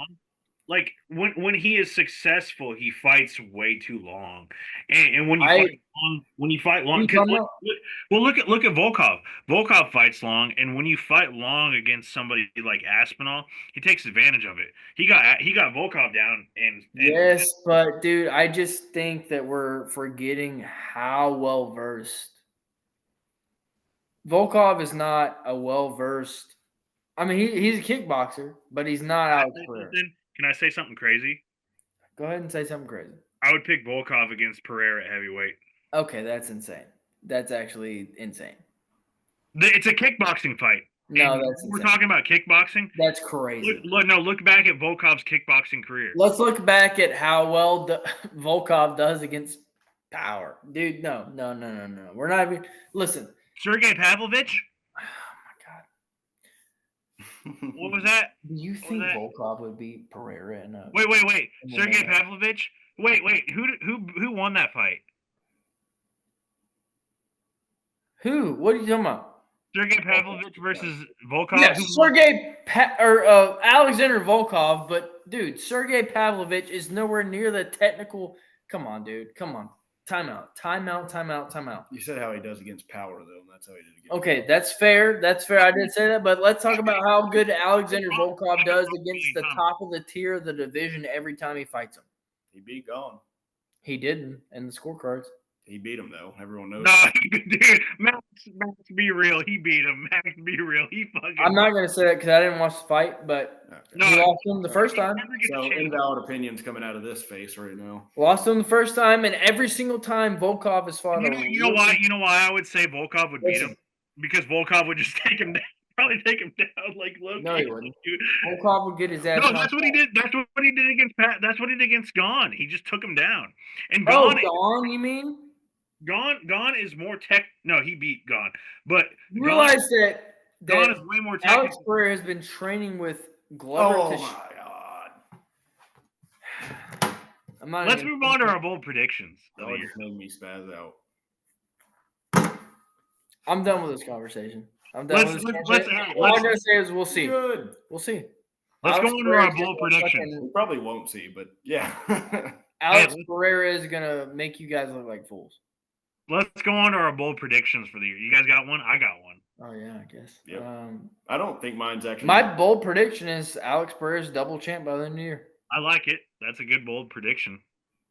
like when he is successful, he fights way too long, and when you I fight long, you because talking about? well, look at Volkov. Volkov fights long, and when you fight long against somebody like Aspinall, he takes advantage of it. He got Volkov down, and Yes, but dude, I just think that we're forgetting how well versed Volkov is. Not a well versed. I mean, he's a kickboxer, but he's not can I Alex say Pereira. something? Can I say something crazy? Go ahead and say something crazy. I would pick Volkov against Pereira at heavyweight. Okay, that's insane. That's actually insane. It's a kickboxing fight. No, And that's we're insane. talking about kickboxing. That's crazy. Look back at Volkov's kickboxing career. Let's look back at how well Volkov does against Power, dude. No. We're not even. Listen. Sergey Pavlovich. Oh my god. What was that? Do you What was think that? Volkov would beat Pereira in a? Wait. in Sergey MMA? Pavlovich. Wait. Who won that fight? Who? What are you talking about? Sergey Pavlovich versus Volkov. Yes, Who won? Alexander Volkov, but dude, Sergey Pavlovich is nowhere near the technical. Come on, dude. Come on. Timeout. You said how he does against Power, though, and that's how he did against Okay, that's fair. I did say that, but let's talk about how good Alexander Volkov does against the top of the tier of the division every time he fights him. He beat Gone. He didn't in the scorecards. He beat him, though. Everyone knows. No, dude. Max, be real. He beat him. Max, be real. He fucking. I'm not going to say that because I didn't watch the fight, but No, he lost him the first time. So invalid opinions coming out of this face right now. Lost him the first time, and every single time Volkov has fought. You know why? You know why I would say Volkov would beat him? Because Volkov would just take him down. Probably take him down like low. No, he wouldn't. Volkov would get his ass. No, that's what he did. That's what he did against Pat. That's what he did against Gone. He just took him down. And Oh, Gone, Gone, you mean? Gone is more tech. No, he beat Gone, but You realize that Gone is way more Alex technical. Pereira has been training with Glover. Oh my god! I'm not. Let's move on to our bold predictions. That just made me spaz out. I'm done with this conversation. I'm done with this conversation. All I'm gonna say is we'll see. Good. We'll see. Let's Alex go into Pereira our bold predictions. We probably won't see, but yeah. Alex Pereira is gonna make you guys look like fools. Let's go on to our bold predictions for the year. You guys got one? I got one. Oh yeah, I guess. Yep. I don't think mine's actually. My bold prediction is Alex Pereira's double champ by the end of the year. I like it. That's a good bold prediction.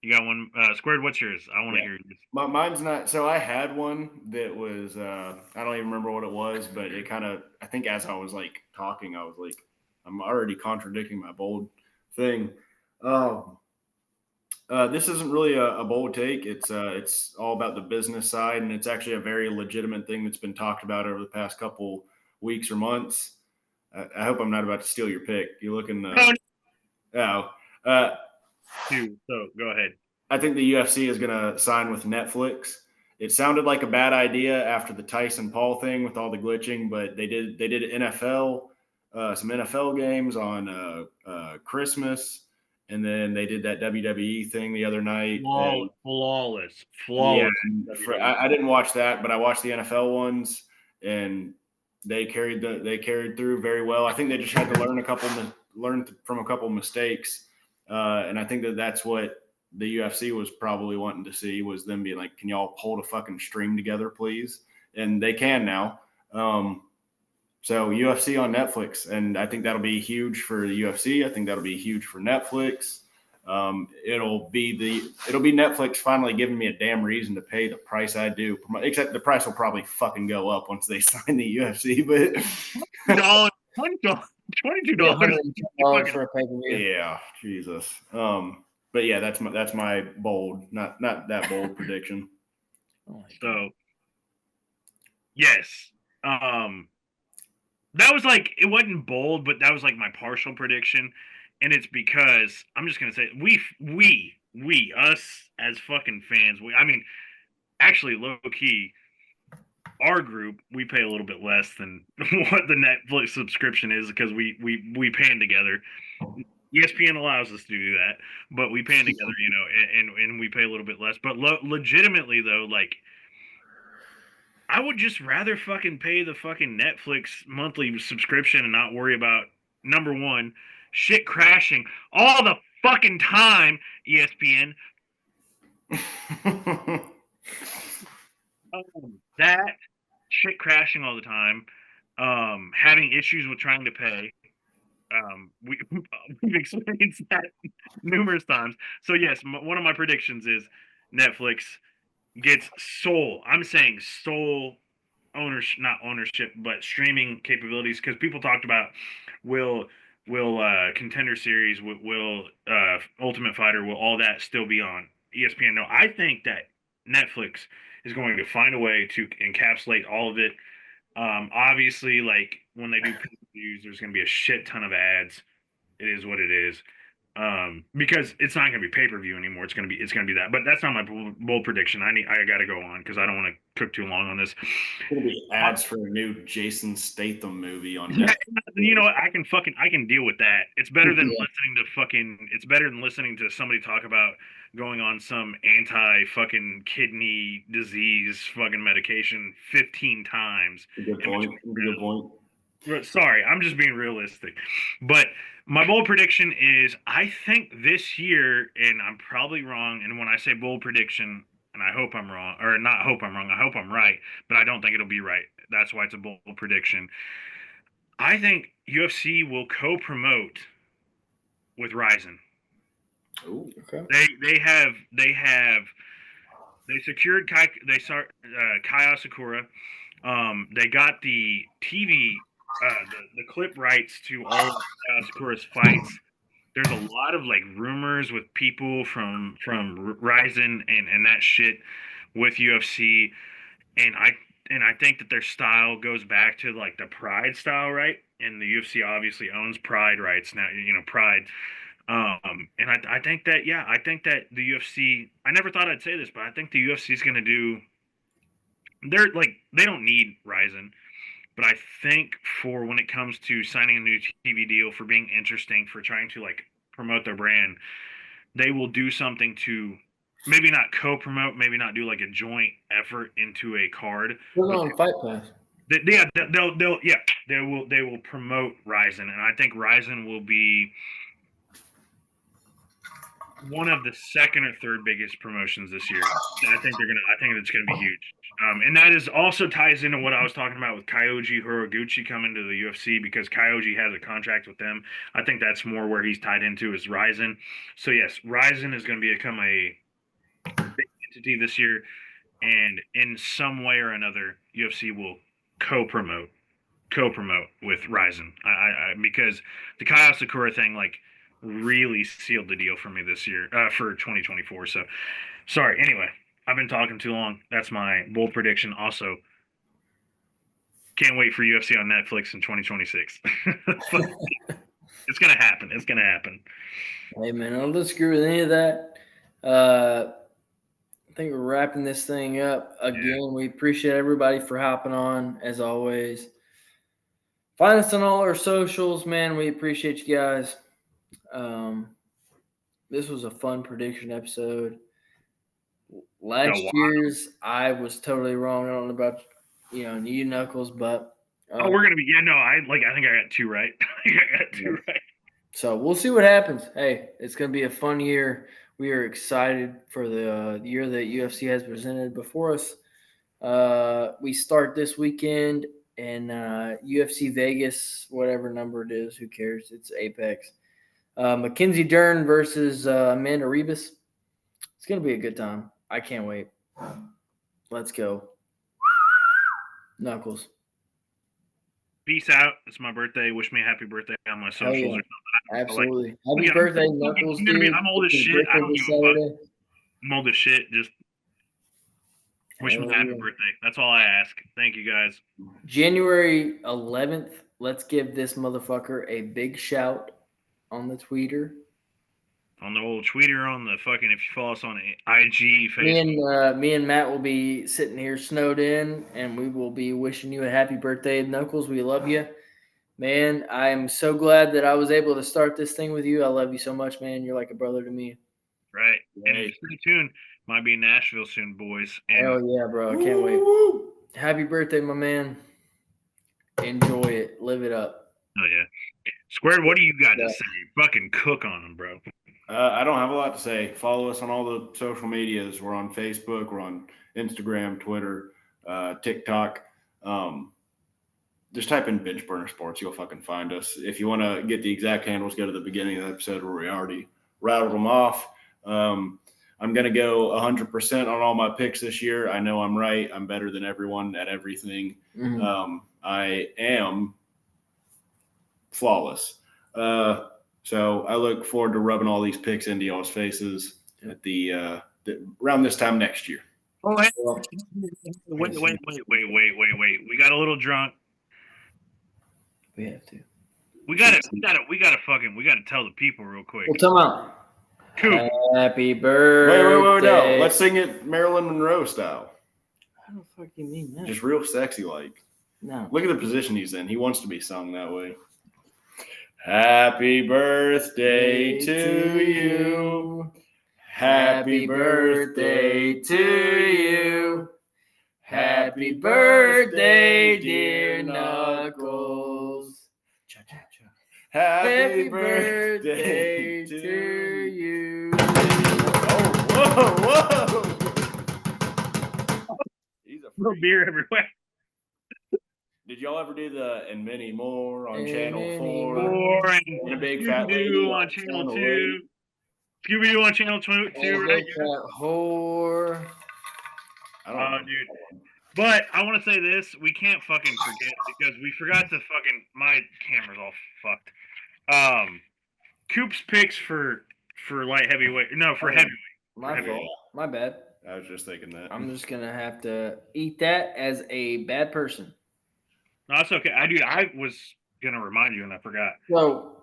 You got one, Squared. What's yours? I want to hear yours. Mine's not. So I had one that was. I don't even remember what it was, but it kind of. I think as I was like talking, I was like, I'm already contradicting my bold thing. This isn't really a bold take. It's all about the business side, and it's actually a very legitimate thing that's been talked about over the past couple weeks or months. I hope I'm not about to steal your pick. You're looking. So go ahead. I think the UFC is going to sign with Netflix. It sounded like a bad idea after the Tyson Paul thing with all the glitching, but they did NFL, some NFL games on Christmas. And then they did that WWE thing the other night. Flawless. Yeah, I didn't watch that, but I watched the NFL ones, and they carried through very well. I think they just had to learn from a couple mistakes, and I think that's what the UFC was probably wanting to see, was them being like, "Can y'all hold a fucking stream together, please?" And they can now. So UFC on Netflix, and I think that'll be huge for the UFC. I think that'll be huge for Netflix. It'll be Netflix finally giving me a damn reason to pay the price I do. Except the price will probably fucking go up once they sign the UFC. But $22 for a pay-per-view. Yeah, Jesus. But yeah, that's my bold, not that bold prediction. So yes. That was like, it wasn't bold, but that was like my partial prediction. And it's because I'm just going to say we, us as fucking fans, actually low key, our group, we pay a little bit less than what the Netflix subscription is because we pan together. ESPN allows us to do that, but we pan together, and we pay a little bit less. But legitimately though, like, I would just rather fucking pay the fucking Netflix monthly subscription and not worry about, number one, shit crashing all the fucking time, ESPN. That shit crashing all the time, having issues with trying to pay. We've experienced that numerous times. So yes, one of my predictions is Netflix gets sole. I'm saying sole ownership, not ownership, but streaming capabilities. Because people talked about will Contender Series, will Ultimate Fighter, will all that still be on ESPN? No, I think that Netflix is going to find a way to encapsulate all of it. Obviously, like when they do pay-per-views, there's going to be a shit ton of ads. It is what it is. Because it's not going to be pay-per-view anymore. It's going to be that. But that's not my bold prediction. I got to go on because I don't want to cook too long on this. It's gonna be ads for a new Jason Statham movie on Netflix. You know what? I can deal with that. It's better than Yeah. listening to fucking. It's better than listening to somebody talk about going on some anti fucking kidney disease fucking medication 15 times. Good point. Good point. Sorry, I'm just being realistic. But my bold prediction is I think this year, and I'm probably wrong, and when I say bold prediction, and I hope I'm wrong, or not hope I'm wrong, I hope I'm right, but I don't think it'll be right. That's why it's a bold prediction. I think UFC will co-promote with Ryzen. Ooh. Okay. They secured Kai Asakura. They got the TV, the clip rights to all of Sakura's fights. There's a lot of like rumors with people from Ryzen and that shit with UFC, and I think that their style goes back to like the Pride style, right? And the UFC obviously owns Pride rights now. You know, Pride. And I think that I think that the UFC. I never thought I'd say this, but I think the UFC is going to do. They're like they don't need Ryzen, but I think for when it comes to signing a new TV deal, for being interesting, for trying to like promote their brand, they will do something to maybe not co-promote, maybe not do like a joint effort into a card. Put it on Fight Pass. They will promote Ryzen, and I think Ryzen will be one of the second or third biggest promotions this year. I think it's gonna be huge. And that is also ties into what I was talking about with Kyoji Horiguchi coming to the UFC because Kyoji has a contract with them. I think that's more where he's tied into is Ryzen. So yes, Ryzen is going to become a big entity this year, and in some way or another, UFC will co-promote with Ryzen. Because the Kyle Sakura thing like really sealed the deal for me this year for 2024. So sorry. Anyway, I've been talking too long. That's my bold prediction. Also, can't wait for UFC on Netflix in 2026. It's gonna happen. It's gonna happen. Hey man, I don't disagree with any of that. I think we're wrapping this thing up. Again, we appreciate everybody for hopping on as always. Find us on all our socials, man. We appreciate you guys. This was a fun prediction episode. Last year's, I was totally wrong. I don't know about you Knuckles, but we're gonna be I think I got two right. I got two right. So we'll see what happens. Hey, it's gonna be a fun year. We are excited for the year that UFC has presented before us. We start this weekend in UFC Vegas, whatever number it is. Who cares? It's Apex. Mackenzie Dern versus Amanda Ribas. It's going to be a good time. I can't wait. Let's go. Knuckles. Peace out. It's my birthday. Wish me a happy birthday on my socials. Oh, yeah. Absolutely. Happy Yeah, birthday, Knuckles. I'm old as shit. I don't give a fuck. I'm old as shit. Just wish me a happy birthday. That's all I ask. Thank you, guys. January 11th. Let's give this motherfucker a big shout on the tweeter. On the old tweeter, on the fucking, if you follow us on IG, Facebook. Me and Matt will be sitting here snowed in, and we will be wishing you a happy birthday, Knuckles. We love you. Man, I am so glad that I was able to start this thing with you. I love you so much, man. You're like a brother to me. Right. And stay tuned. Might be in Nashville soon, boys. And hell yeah, bro. I can't wait. Happy birthday, my man. Enjoy it. Live it up. Oh, yeah. Squared, what do you got Yeah. to say? Fucking cook on them, bro. I don't have a lot to say. Follow us on all the social medias. We're on Facebook. We're on Instagram, Twitter, TikTok. Just type in Bench Burner Sports. You'll fucking find us. If you want to get the exact handles, go to the beginning of the episode where we already rattled them off. I'm going to go 100% on all my picks this year. I know I'm right. I'm better than everyone at everything. Mhm. I am flawless. So I look forward to rubbing all these picks into y'all's faces at the around this time next year. Oh, hey. Well, Wait. We got a little drunk. we have to. We gotta tell the people real quick. Well, tell 'em out. Coop, Happy birthday. Wait, no. Let's sing it Marilyn Monroe style. How the fuck do you mean that? Just real sexy like. No. Look at the position he's in. He wants to be sung that way. Happy birthday to you. Happy birthday to you. Happy birthday, dear Knuckles. Happy birthday to you. Oh, whoa. He's a little freak. beer everywhere. Did y'all ever do the and many more on And Channel many 4? more. And a big fat lady Scooby-Doo on Channel 2. Scooby-Doo on Channel 2, right? That whore. I don't know. Dude. But I want to say this: we can't fucking forget because we forgot to fucking. My camera's all fucked. Coop's picks for light heavyweight. No, for heavyweight. My Heavy. fault. My bad. I was just thinking that. I'm just gonna have to eat that as a bad person. No, that's okay. I was gonna remind you and I forgot. So,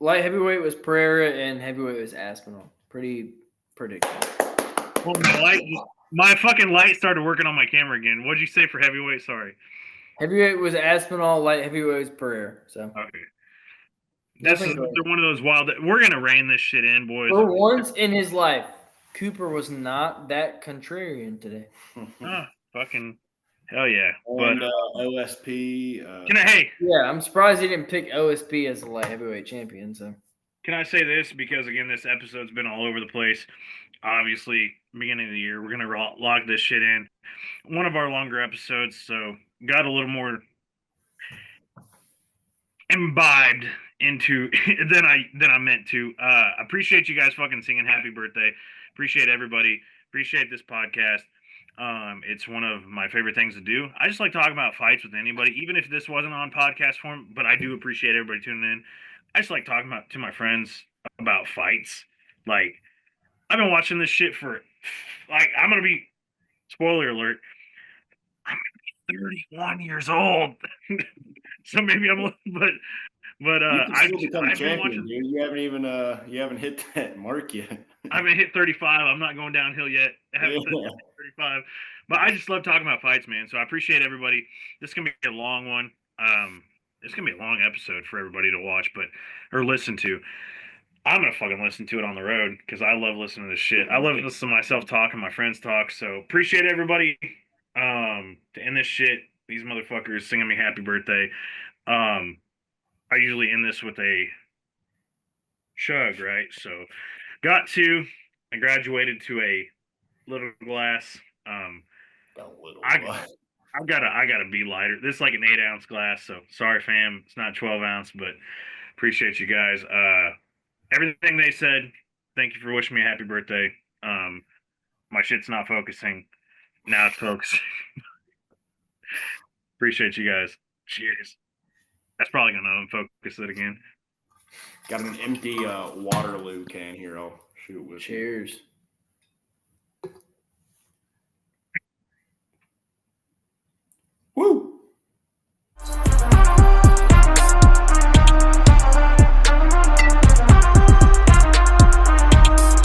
light heavyweight was Pereira and heavyweight was Aspinall. Pretty predictable. Well, my fucking light started working on my camera again. What'd you say for heavyweight? Sorry. Heavyweight was Aspinall. Light heavyweight was Pereira. So Okay. This is one of those wild. We're gonna rein this shit in, boys. for once in his life, Cooper was not that contrarian today. Fucking hell yeah! And But OSP. Yeah, I'm surprised he didn't pick OSP as the light heavyweight champion. So can I say this? Because again, this episode's been all over the place. Obviously, beginning of the year, we're gonna log this shit in. One of our longer episodes, so got a little more imbibed into than I meant to. Appreciate you guys fucking singing happy birthday. Appreciate everybody. Appreciate this podcast. It's one of my favorite things to do. I just like talking about fights with anybody, even if this wasn't on podcast form, but I do appreciate everybody tuning in. I just like talking to my friends about fights. Like, I've been watching this shit for, like, I'm going to be, spoiler alert, I'm going to be 31 years old. So maybe I'm, but I've been watching. Dude. You haven't hit that mark yet. I haven't hit 35. I'm not going downhill yet. I haven't hit 35. But I just love talking about fights, man. So I appreciate everybody. This is gonna be a long one. It's gonna be a long episode for everybody to watch, or listen to. I'm gonna fucking listen to it on the road because I love listening to this shit. I love listening to myself talk and my friends talk. So appreciate everybody. To end this shit, these motherfuckers singing me happy birthday. I usually end this with a chug, right? So I graduated to a little glass. I gotta be lighter. This is like an 8-ounce glass, so sorry fam, it's not 12 ounce, but appreciate you guys. Everything they said, thank you for wishing me a happy birthday. My shit's not focusing. Now it's focusing. Appreciate you guys. Cheers. That's probably gonna unfocus it again. Got an empty Waterloo can here. I'll shoot with. Cheers.